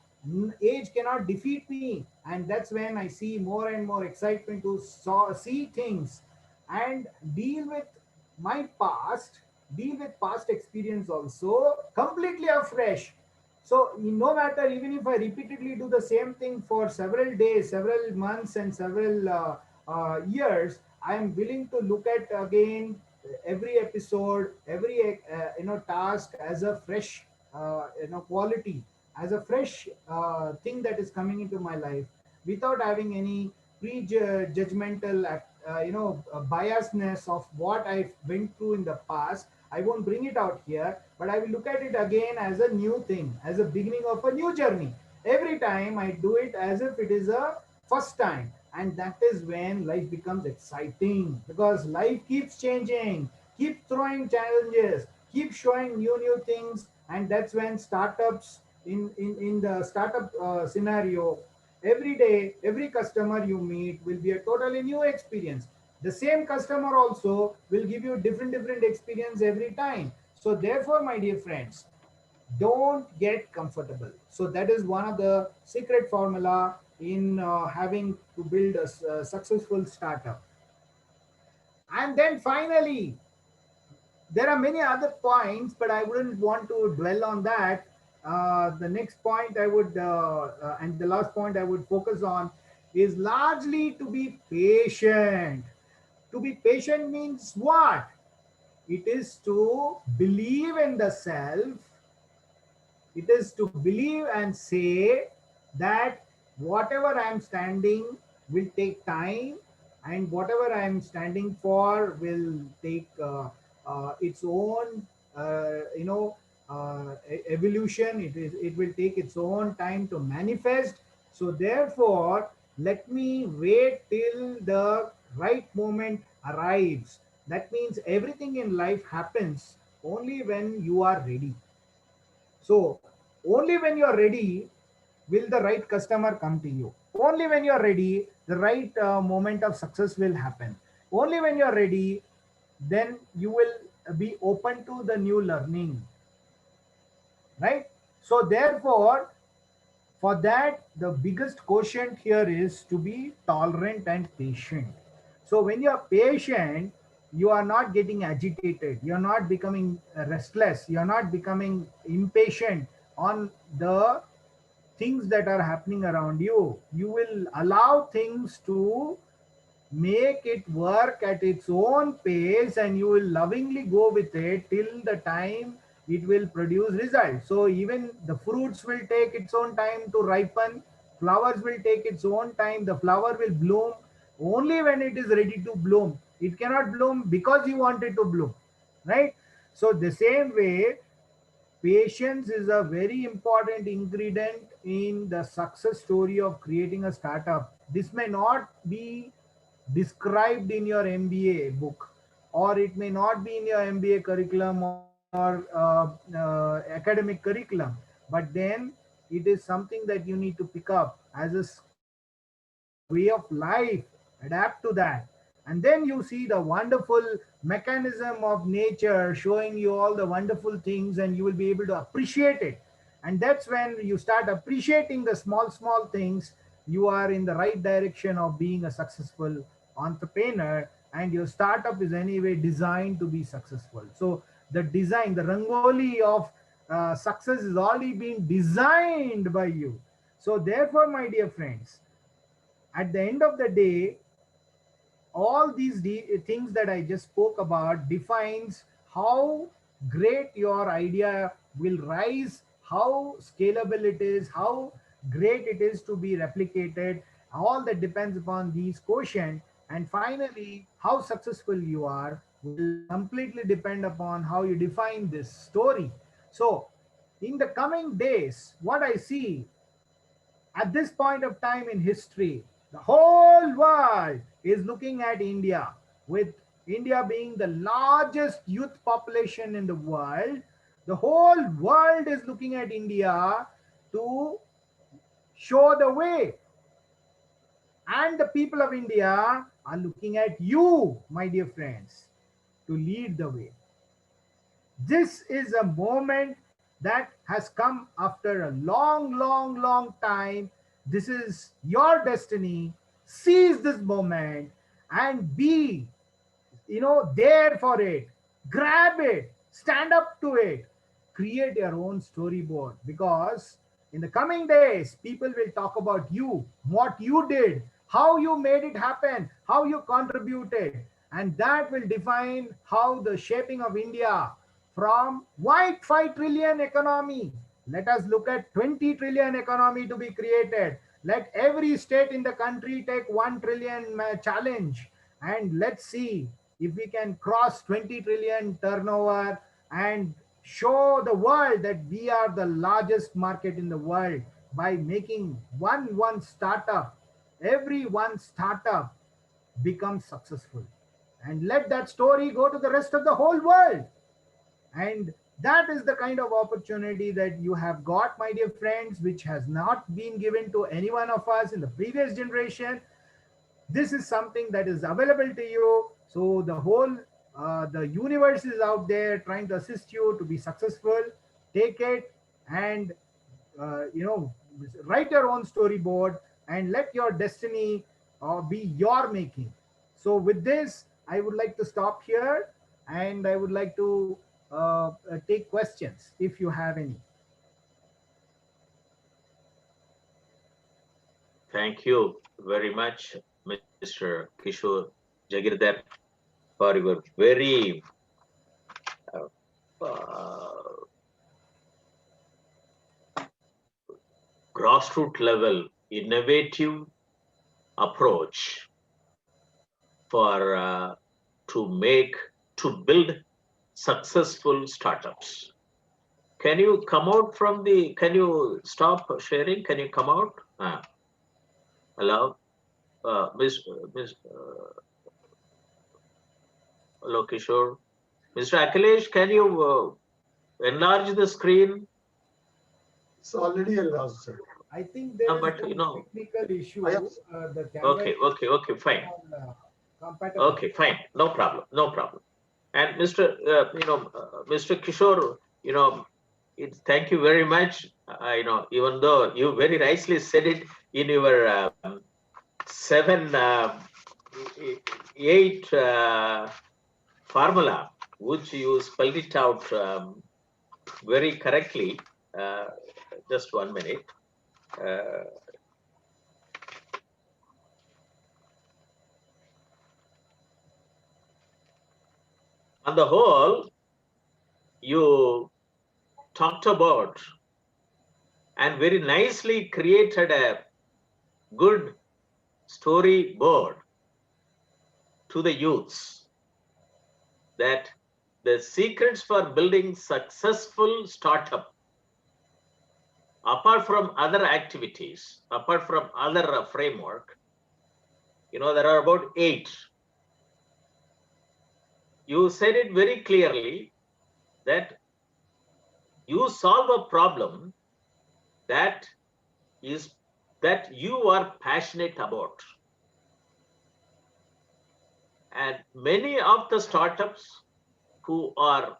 Age cannot defeat me. And that's when I see more and more excitement to see things and deal with my past, deal with past experience also completely afresh. So no matter, even if I repeatedly do the same thing for several days, several months, and several years, I am willing to look at again every episode, every task as a fresh quality, as a fresh thing that is coming into my life, without having any prejudgmental biasness of what I went through in the past. I won't bring it out here, but I will look at it again as a new thing, as a beginning of a new journey. Every time I do it as if it is a first time. And that is when life becomes exciting, because life keeps changing, keep throwing challenges. keep showing new things, and that's when startups in the startup scenario, every day every customer you meet will be a totally new experience. The same customer also will give you different experience every time. So therefore, my dear friends, don't get comfortable. So that is one of the secret formula in having to build a successful startup. And then finally, there are many other points, but I wouldn't want to dwell on that. The next point I would, and the last point I would focus on is largely to be patient. To be patient means what? It is to believe in the self. It is to believe and say that whatever I am standing will take time, and whatever I am standing for will take its own, evolution. It will take its own time to manifest. So therefore, let me wait till the right moment arrives. That means everything in life happens only when you are ready. So only when you are ready will the right customer come to you. Only when you are ready, the right moment of success will happen. Only when you are ready, then you will be open to the new learning, right? So therefore, for that, the biggest quotient here is to be tolerant and patient. So when you are patient, you are not getting agitated, you are not becoming restless, you are not becoming impatient on the things that are happening around you. You will allow things to make it work at its own pace, and you will lovingly go with it till the time it will produce results. So even the fruits will take its own time to ripen, flowers will take its own time, the flower will bloom only when it is ready to bloom. It cannot bloom because you want it to bloom, right? So the same way, patience is a very important ingredient in the success story of creating a startup. This may not be described in your MBA book, or it may not be in your MBA curriculum or academic curriculum, but then it is something that you need to pick up as a skill, as a way of life. Adapt to that, and then you see the wonderful mechanism of nature showing you all the wonderful things, and you will be able to appreciate it. And that's when you start appreciating the small things. You are in the right direction of being a successful entrepreneur, and your startup is anyway designed to be successful. So the design, the rangoli of success is already being designed by you. So therefore, my dear friends, at the end of the day, all these things that I just spoke about defines how great your idea will rise, how scalable it is, how great it is to be replicated. All that depends upon these quotient. And finally, how successful you are will completely depend upon how you define this story. So in the coming days, what I see at this point of time in history, the whole world is looking at India, with India being the largest youth population in the world. The whole world is looking at India to show the way. And the people of India are looking at you, my dear friends, to lead the way. This is a moment that has come after a long time. This is your destiny. Seize this moment and be, there for it. Grab it, stand up to it, create your own storyboard, because in the coming days people will talk about you, what you did, how you made it happen, how you contributed, and that will define how the shaping of India from 1.5 trillion economy, let us look at 20 trillion economy to be created. Let every state in the country take 1 trillion challenge, and let's see if we can cross 20 trillion turnover and show the world that we are the largest market in the world by making one startup. Every one startup becomes successful, and let that story go to the rest of the whole world. And that is the kind of opportunity that you have got, my dear friends, which has not been given to any one of us in the previous generation. This is something that is available to you. So the whole the universe is out there trying to assist you to be successful. Take it and you know, write your own storyboard and let your destiny be your making. So with this, I would like to stop here, and I would like to take questions if you have any. Thank you very much, Mr. Kishore Jagirdar, for your very grassroots level innovative approach for to build successful startups. Can you come out from the, can you stop sharing? Can you come out? Hello, hello, Kishore. Mr. Akhilesh, can you enlarge the screen? It's already enlarged, sir. I think there is but some you know, technical issue. I have- The camera okay, fine. compatible. Okay, fine, no problem, no problem. And Mr. Mr. Kishore, thank you very much. Even though you very nicely said it in your 7-8 formula, which you spelled it out very correctly. Just 1 minute. On the whole, you talked about and very nicely created a good storyboard to the youths, that the secrets for building successful startup, apart from other activities, apart from other framework, there are about 8. You said it very clearly that you solve a problem that you are passionate about. And many of the startups who are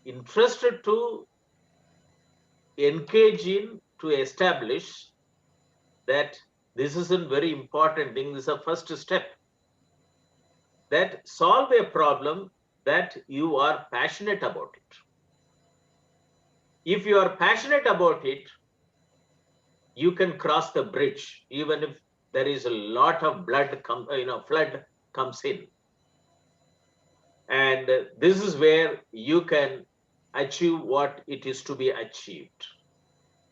interested to engage in, to establish that this is a very important thing, this is a first step, that solve a problem that you are passionate about it. If you are passionate about it, you can cross the bridge, even if there is a lot of flood comes in. And this is where you can achieve what it is to be achieved.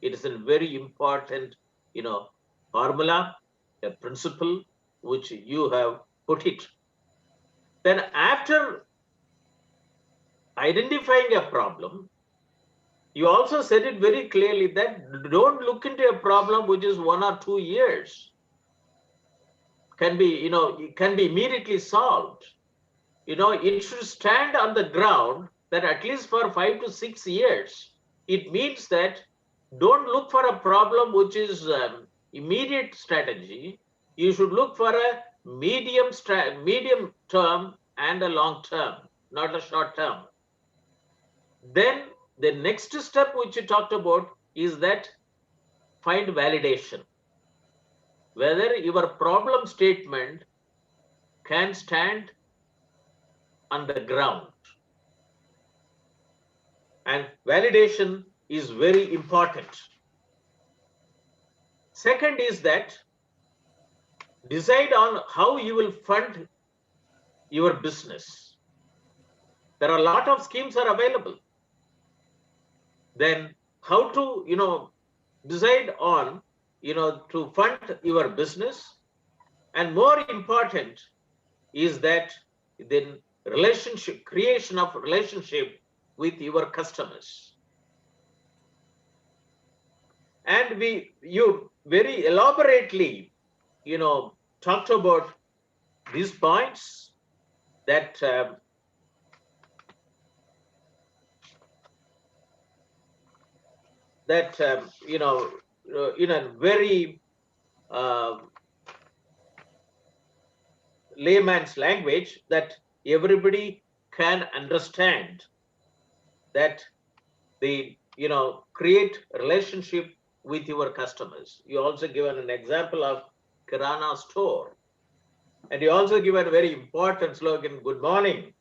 It is a very important, formula, a principle which you have put it. Then after identifying a problem, you also said it very clearly that don't look into a problem which is 1 or 2 years. Can be, it can be immediately solved. It should stand on the ground that at least for 5 to 6 years. It means that don't look for a problem which is immediate strategy. You should look for a medium term and a long term, not a short term. Then the next step which you talked about is that find validation, whether your problem statement can stand on the ground. And validation is very important. Second is that decide on how you will fund your business. There are a lot of schemes are available. Then how to, decide on, to fund your business. And more important is that then creation of relationship with your customers. And you very elaborately, talked about these points, that that, in a very layman's language that everybody can understand, that the, create relationship with your customers. You also given an example of Kirana store, and you also given a very important slogan, good morning,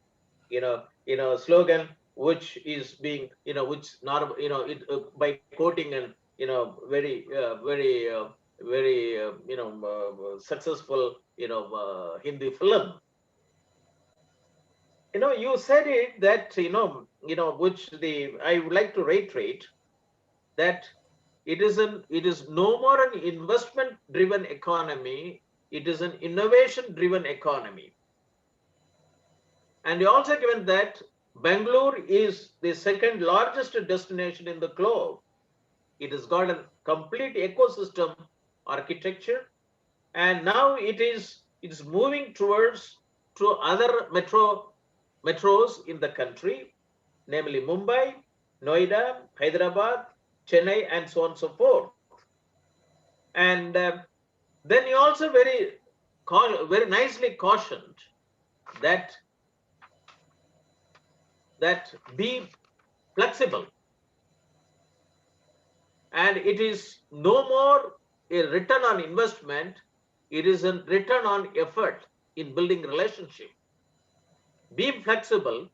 slogan, which is being, which not, it, by quoting and, very successful, Hindi film. You said it that, which I would like to reiterate that it is no more an investment driven economy. It is an innovation driven economy. And you also given that Bangalore is the second largest destination in the globe. It has got a complete ecosystem architecture, and now it is moving towards to other metros in the country, namely Mumbai, Noida, Hyderabad, Chennai, and so on and so forth. And then you also very nicely cautioned that be flexible, and it is no more a return on investment, it is a return on effort in building relationship. Be flexible,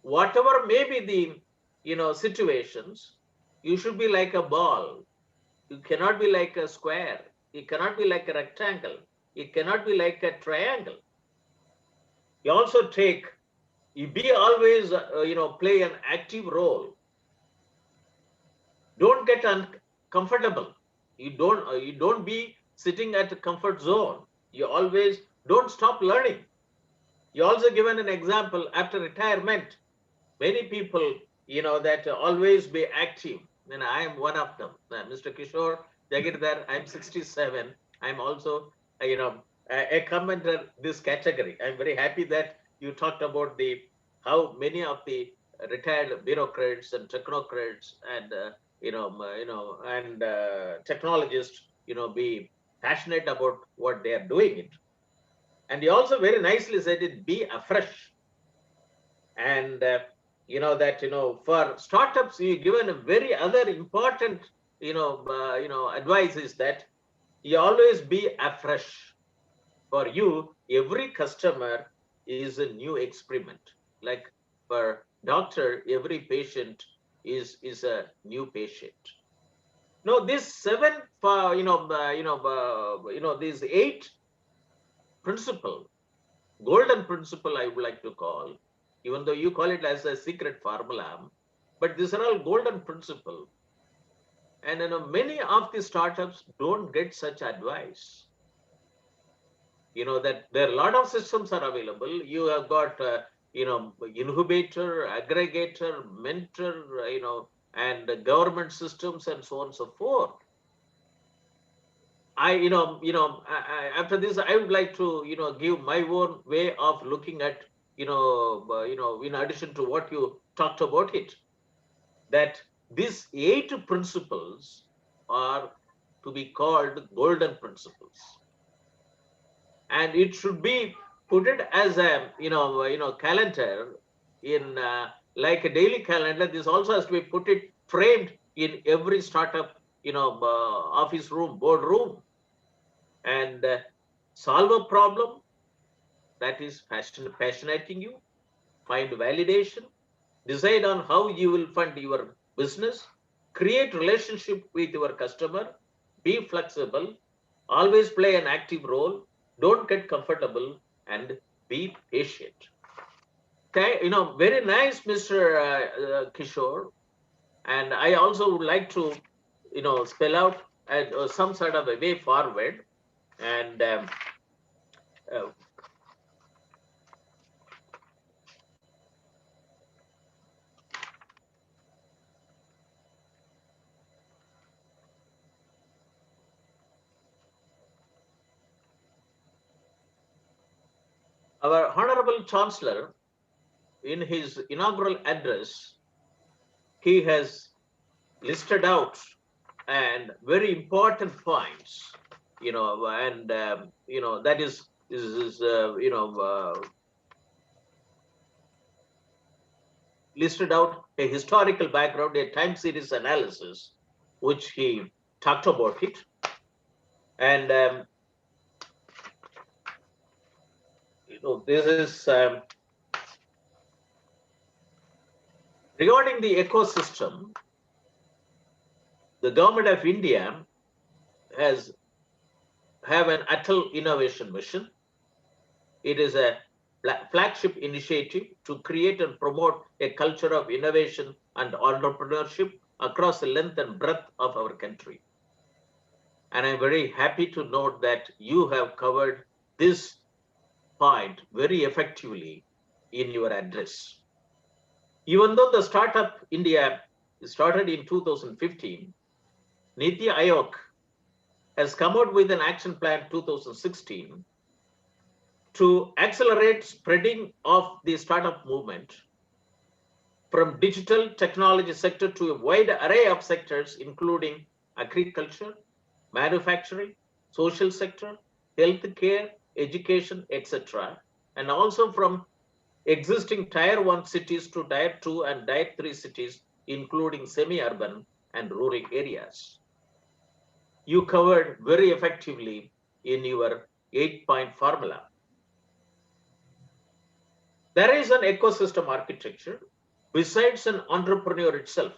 whatever may be the situations. You should be like a ball. You cannot be like a square. It cannot be like a rectangle. It cannot be like a triangle. You also you be always, play an active role. Don't get uncomfortable. You don't be sitting at a comfort zone. You always don't stop learning. You also given an example after retirement. Many people, that always be active. And I am one of them. Mr. Kishore Jagirdar, I'm 67. I'm also, a commenter this category. I'm very happy that you talked about how many of the retired bureaucrats and technocrats and technologists, be passionate about what they are doing it. And he also very nicely said it, be afresh. And for startups, you given a very other important advice is that you always be afresh. For you, every customer is a new experiment. Like for doctor, every patient is a new patient. Now, this these 8 principle, golden principle, I would like to call, even though you call it as a secret formula, but these are all golden principle. And many of the startups don't get such advice. That there are a lot of systems are available. You have got, incubator, aggregator, mentor, and government systems and so on and so forth. After this, I would like to, give my own way of looking at, in addition to what you talked about it, that these 8 principles are to be called golden principles. And it should be put it as a, calendar in like a daily calendar. This also has to be put it framed in every startup, office room, board room, and solve a problem that is passionating you, find validation, decide on how you will fund your business, create relationship with your customer, be flexible, always play an active role, don't get comfortable, and be patient. Okay, very nice, Mr. Kishore. And I also would like to, spell out some sort of a way forward. And our Honorable Chancellor, in his inaugural address, he has listed out and very important points, and that is listed out a historical background, a time series analysis, which he talked about it. And this is regarding the ecosystem. The government of India have an Atal Innovation Mission. It is a flagship initiative to create and promote a culture of innovation and entrepreneurship across the length and breadth of our country. And I'm very happy to note that you have covered this point very effectively in your address. Even though the Startup India started in 2015, Niti Aayog has come out with an action plan 2016 to accelerate spreading of the startup movement from digital technology sector to a wide array of sectors, including agriculture, manufacturing, social sector, healthcare, education, etc., and also from existing Tier 1 cities to Tier 2 and Tier 3 cities, including semi-urban and rural areas. You covered very effectively in your 8-point formula. There is an ecosystem architecture besides an entrepreneur itself.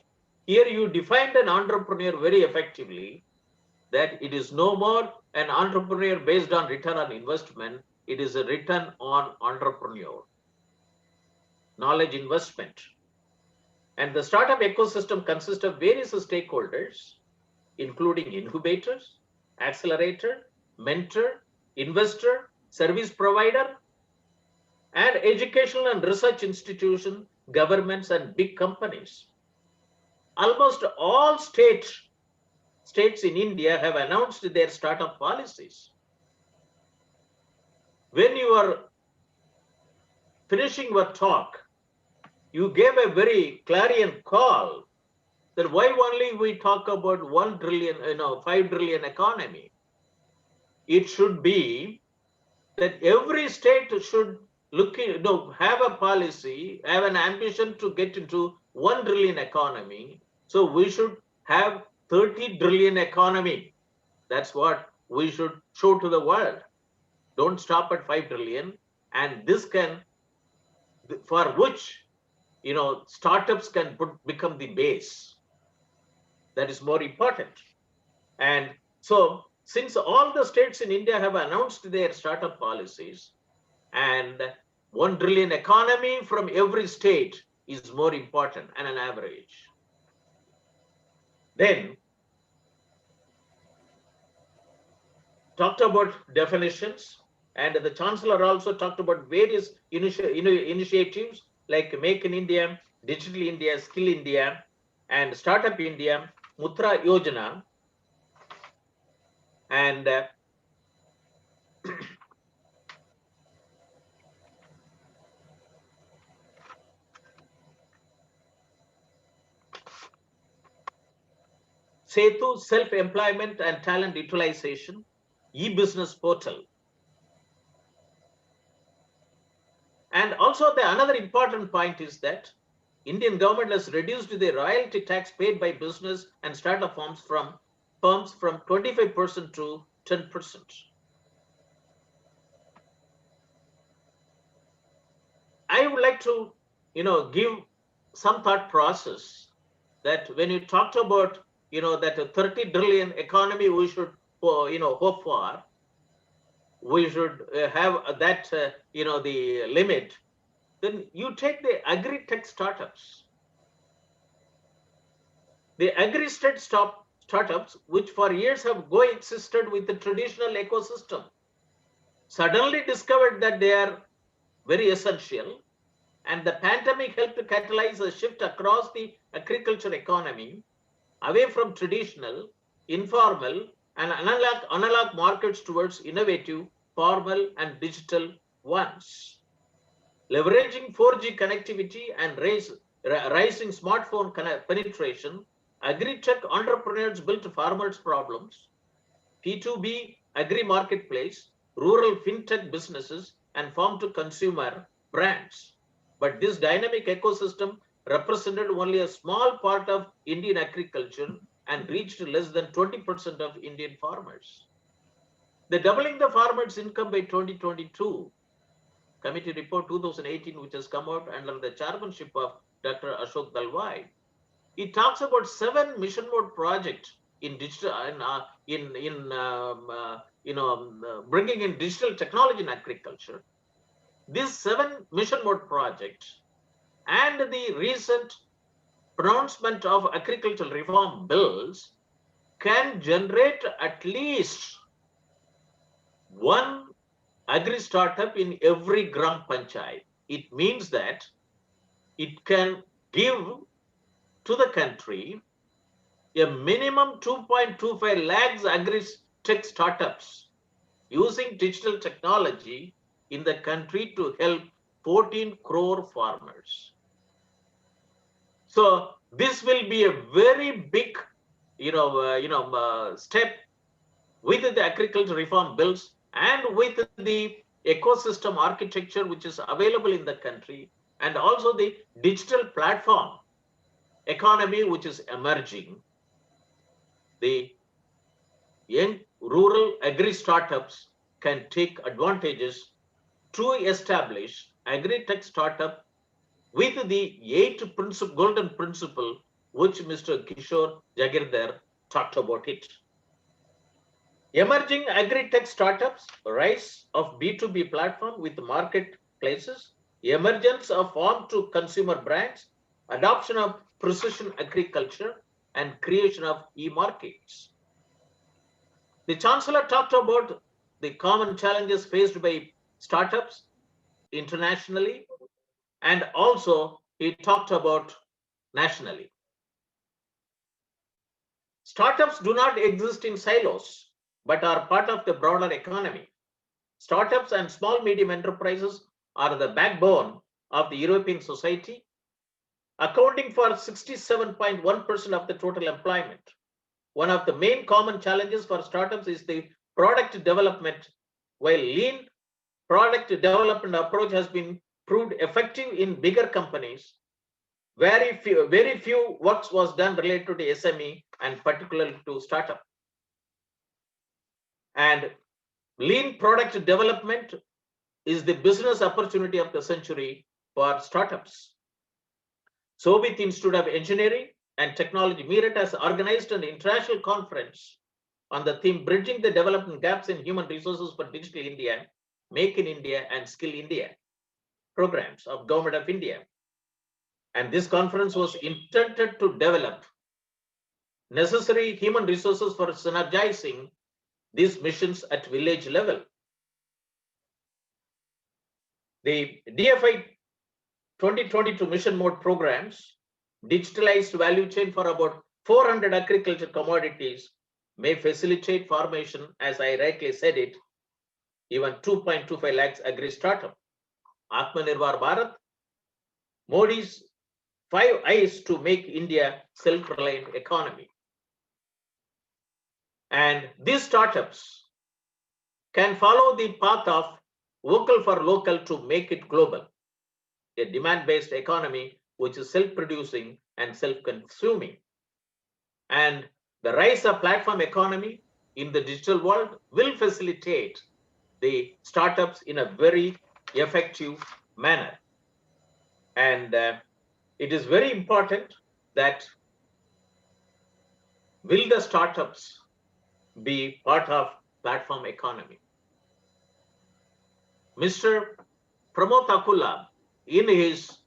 Here you defined an entrepreneur very effectively, that it is no more an entrepreneur based on return on investment, it is a return on entrepreneur, knowledge investment. And the startup ecosystem consists of various stakeholders, including incubators, accelerator, mentor, investor, service provider, and educational and research institutions, governments, and big companies. Almost all states in India have announced their startup policies. When you are finishing your talk, you gave a very clarion call that why only we talk about 1 trillion, 5 trillion economy. It should be that every state should have a policy, have an ambition to get into 1 trillion economy. So we should have 30 trillion economy. That's what we should show to the world. Don't stop at 5 trillion. And this can, for which, startups can become the base. That is more important. And so, since all the states in India have announced their startup policies, and 1 trillion economy from every state is more important and an average. Then, talked about definitions, and the Chancellor also talked about various initiatives like Make in India, Digital India, Skill India, and Startup India, Mudra Yojana, and Setu, self-employment and talent utilization, e-business portal. And also another important point is that Indian government has reduced the royalty tax paid by business and startup firms from 25% to 10%. I would like to, give some thought process that when you talked about, that a 30 trillion economy we should, hope for, we should have that, the limit. Then you take the agri-tech startups. The agri-tech startups, which for years have coexisted with the traditional ecosystem, suddenly discovered that they are very essential, and the pandemic helped to catalyze a shift across the agriculture economy away from traditional, informal, and analog markets towards innovative, formal, and digital ones. Leveraging 4G connectivity and rising smartphone penetration, agri-tech entrepreneurs built farmers' problems, P2B agri-marketplace, rural fintech businesses, and farm-to-consumer brands. But this dynamic ecosystem represented only a small part of Indian agriculture and reached less than 20% of Indian farmers. The doubling the farmers' income by 2022 committee report 2018, which has come out under the chairmanship of Dr. Ashok Dalwai, it talks about 7 mission mode projects in digital bringing in digital technology in agriculture. These 7 mission mode projects and the recent pronouncement of agricultural reform bills can generate at least one agri startup in every gram panchayat. It means that it can give to the country a minimum 2.25 lakhs agri-tech startups using digital technology in the country to help 14 crore farmers. So this will be a very big, step with the agriculture reform bills and with the ecosystem architecture which is available in the country, and also the digital platform economy which is emerging. The young rural agri startups can take advantages to establish agri-tech startup with the 8 golden principle which Mr. Kishore Jagirdar talked about it. Emerging agri-tech startups, rise of B2B platform with marketplaces, emergence of farm-to-consumer brands, adoption of precision agriculture, and creation of e-markets. The Chancellor talked about the common challenges faced by startups internationally, and also he talked about nationally. Startups do not exist in silos, but are part of the broader economy. Startups and small medium enterprises are the backbone of the European society, accounting for 67.1% of the total employment. One of the main common challenges for startups is the product development. While lean product development approach has been proved effective in bigger companies, very few works was done related to the SME and particularly to startup. And lean product development is the business opportunity of the century for startups. Shobhit Institute of Engineering and Technology, Meerut, has organized an international conference on the theme Bridging the Development Gaps in Human Resources for Digital India, Make in India and Skill India programs of Government of India. And this conference was intended to develop necessary human resources for synergizing these missions at village level. The DFI 2022 mission mode programs, digitalized value chain for about 400 agriculture commodities, may facilitate formation, as I rightly said it, even 2.25 lakhs agri startup. Atmanirbhar Bharat, Modi's 5 I's to make India self-reliant economy. And these startups can follow the path of vocal for local to make it global, a demand-based economy which is self-producing and self-consuming. And the rise of platform economy in the digital world will facilitate the startups in a very effective manner. And it is very important that will the startups be part of platform economy? Mr. Pramod Akula, in his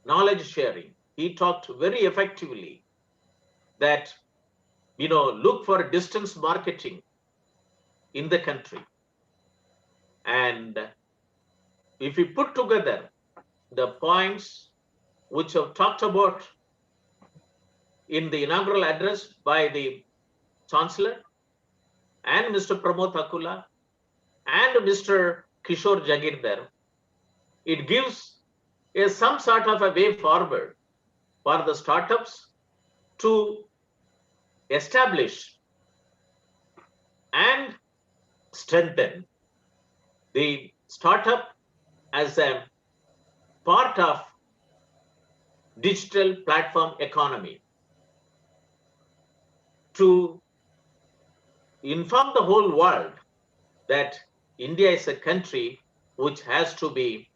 knowledge sharing, he talked very effectively that, look for distance marketing in the country. And if we put together the points which I've talked about in the inaugural address by the Chancellor and Mr. Pramod Akula and Mr. Kishore Jagirdar, it gives some sort of a way forward for the startups to establish and strengthen the startup as a part of digital platform economy to inform the whole world that India is a country which has to be,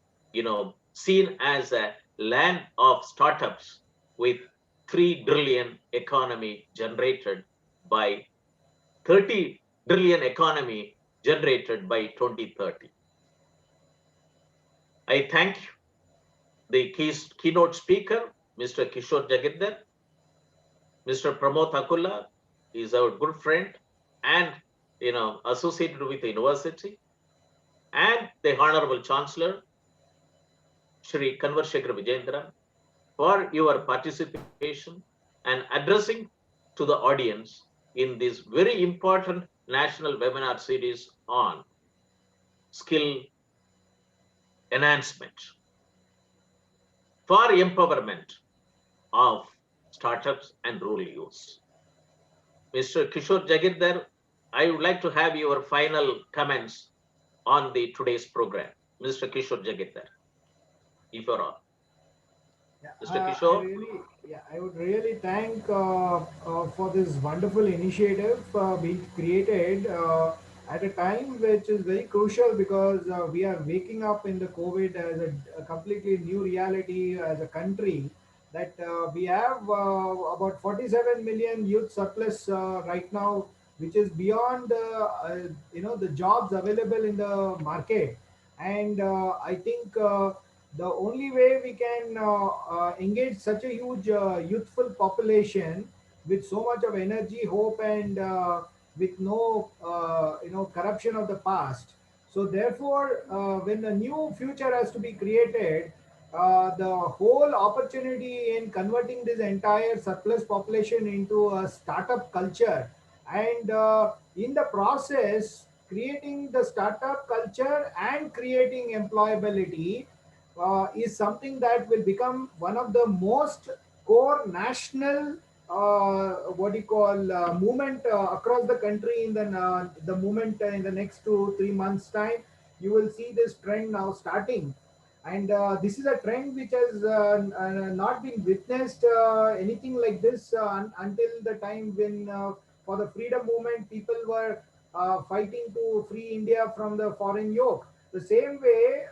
seen as a land of startups with 3 trillion economy generated by 30 trillion economy generated by 2030. I thank the keynote speaker, Mr. Kishore Jagidar, Mr. Pramod Akulla is our good friend and associated with the university, and the Honorable Chancellor, Shri Kanwar Shekhar Vijayendra, for your participation and addressing to the audience in this very important national webinar series on skill enhancement for empowerment of startups and rural youth. Mr. Kishore Jagidar, I would like to have your final comments on the today's program. Mr. Kishore Jagidar, if you're on. Mr. Kishore? I would really thank for this wonderful initiative being created at a time which is very crucial because we are waking up in the COVID as a completely new reality as a country. That we have about 47 million youth surplus right now, which is beyond the jobs available in the market, and I think. The only way we can engage such a huge youthful population with so much of energy, hope, and with no corruption of the past. So therefore, when a new future has to be created, the whole opportunity in converting this entire surplus population into a startup culture, and in the process creating the startup culture and creating employability is something that will become one of the most core national what do you call movement across the country in the movement in the next 2 3 months time. You will see this trend now starting, and this is a trend which has not been witnessed anything like this until the time when for the freedom movement people were fighting to free India from the foreign yoke. The same way,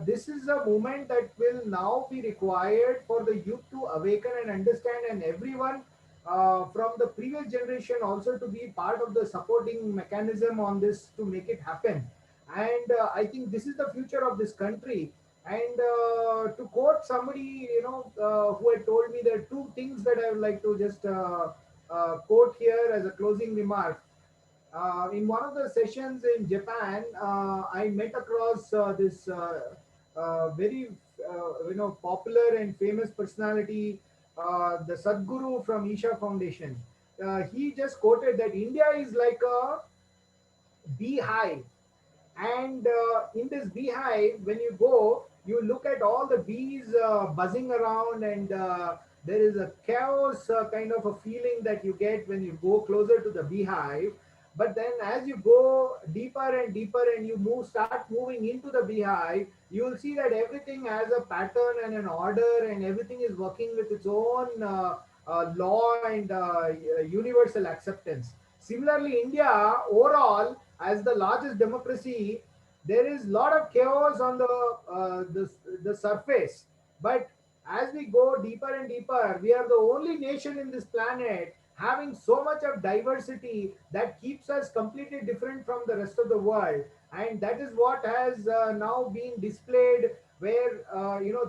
this is a movement that will now be required for the youth to awaken and understand, and everyone from the previous generation also to be part of the supporting mechanism on this to make it happen. And I think this is the future of this country. And to quote somebody, who had told me, there are two things that I would like to just quote here as a closing remark. In one of the sessions in Japan, I met across this very popular and famous personality, the Sadhguru from Isha Foundation. He just quoted that India is like a beehive, and in this beehive, when you go, you look at all the bees buzzing around, and there is a chaos kind of a feeling that you get when you go closer to the beehive. But then as you go deeper and deeper and you start moving into the beehive, you will see that everything has a pattern and an order, and everything is working with its own law and universal acceptance. Similarly, India overall, as the largest democracy, there is a lot of chaos on the surface. But as we go deeper and deeper, we are the only nation in this planet having so much of diversity that keeps us completely different from the rest of the world. And that is what has now been displayed, where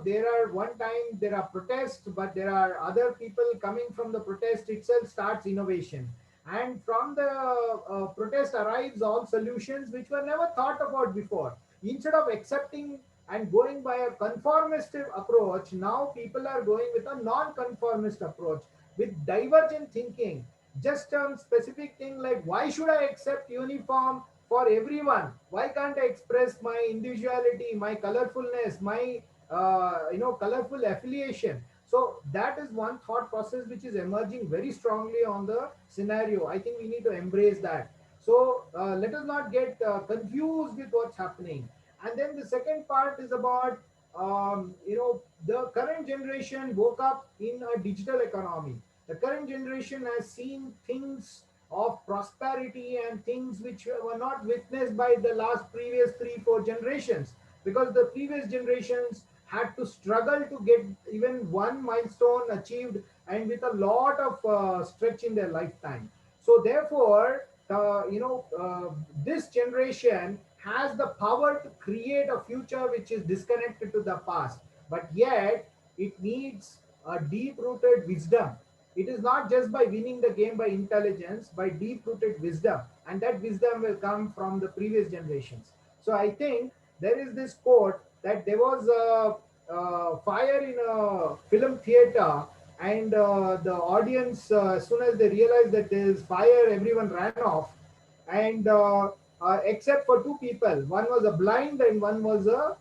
there are one time there are protests, but there are other people coming from the protest itself starts innovation, and from the protest arrives all solutions which were never thought about before. Instead of accepting and going by a conformist approach, now people are going with a non-conformist approach with divergent thinking, just on specific thing like, why should I accept uniform for everyone? Why can't I express my individuality, my colorfulness, my colorful affiliation? So that is one thought process which is emerging very strongly on the scenario. I think we need to embrace that. So let us not get confused with what's happening. And then the second part is about the current generation woke up in a digital economy. The current generation has seen things of prosperity and things which were not witnessed by the last previous 3-4 generations, because the previous generations had to struggle to get even one milestone achieved, and with a lot of stretch in their lifetime. So therefore, this generation has the power to create a future which is disconnected to the past, but yet it needs a deep rooted wisdom. It is not just by winning the game by intelligence, by deep rooted wisdom, and that wisdom will come from the previous generations. So I think there is this quote that there was a fire in a film theater, and the audience, as soon as they realized that there is fire, everyone ran off, and except for two people. One was a blind and one was a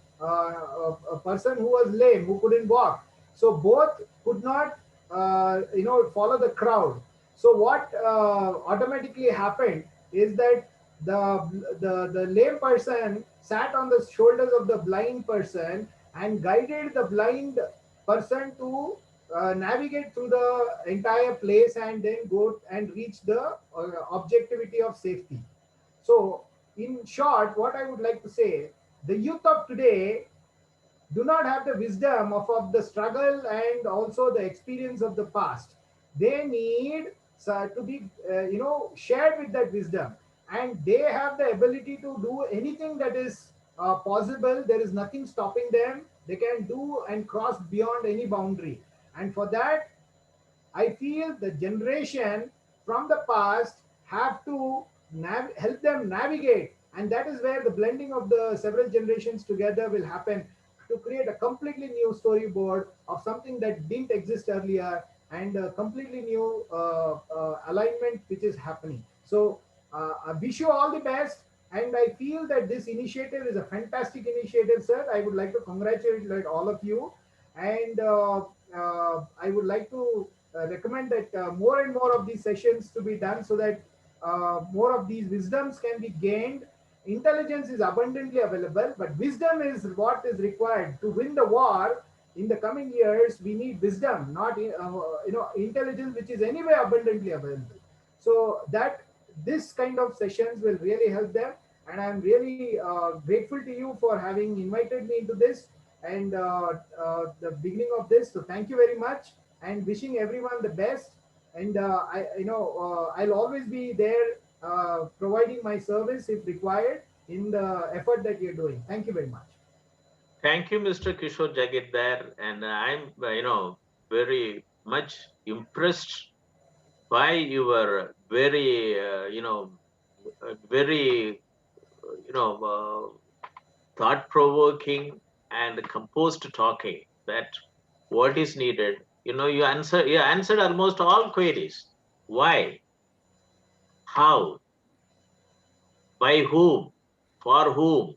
person who was lame, who couldn't walk. So both could not follow the crowd. So what automatically happened is that the lame person sat on the shoulders of the blind person and guided the blind person to navigate through the entire place and then go and reach the objectivity of safety. So, in short, what I would like to say, the youth of today do not have the wisdom of the struggle and also the experience of the past. They need to be, shared with that wisdom, and they have the ability to do anything that is possible. There is nothing stopping them. They can do and cross beyond any boundary, and for that, I feel the generation from the past have to help them navigate, and that is where the blending of the several generations together will happen to create a completely new storyboard of something that didn't exist earlier, and a completely new alignment which is happening. So I wish you all the best, and I feel that this initiative is a fantastic initiative, sir. I would like to congratulate all of you, and I would like to recommend that more and more of these sessions to be done, so that more of these wisdoms can be gained. Intelligence is abundantly available, but wisdom is what is required to win the war in the coming years. We need wisdom, not intelligence, which is anyway abundantly available. So that this kind of sessions will really help them, and I'm really grateful to you for having invited me into this and the beginning of this. So thank you very much, and wishing everyone the best. And I'll always be there providing my service if required in the effort that you're doing. Thank you very much. Thank you, Mr. Kishore Jagit there. And I'm, very much impressed by your very, very, thought-provoking and composed talking, that what is needed. You answered almost all queries. Why? How? By whom? For whom?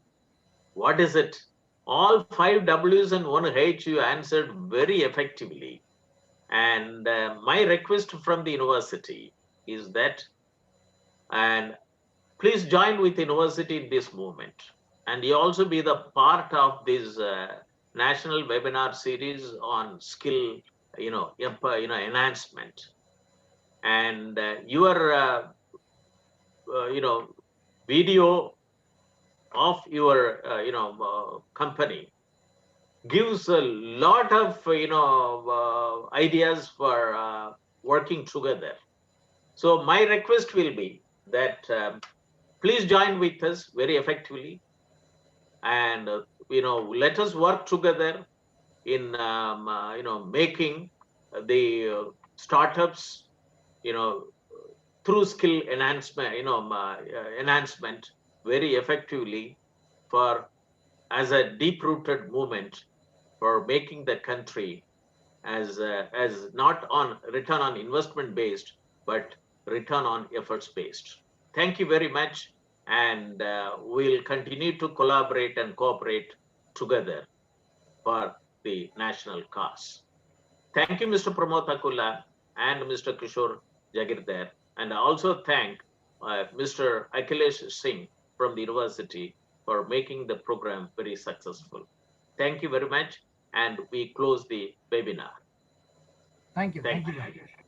What is it? All 5 W's and 1 H you answered very effectively. And my request from the university is that, and please join with university in this movement, and you also be the part of this national webinar series on skill, enhancement. And your, video of your, company gives a lot of, ideas for working together. So my request will be that please join with us very effectively, and let us work together in making the startups, through skill enhancement, enhancement very effectively, for as a deep-rooted movement for making the country as not on return on investment based, but return on efforts based. Thank you very much, and we'll continue to collaborate and cooperate together for the national cause. Thank you, Mr. Pramod Thakkula and Mr. Kishore Jagirdar. And I also thank Mr. Akhilesh Singh from the university for making the program very successful. Thank you very much. And we close the webinar. Thank you. Thank Thank you you. very much.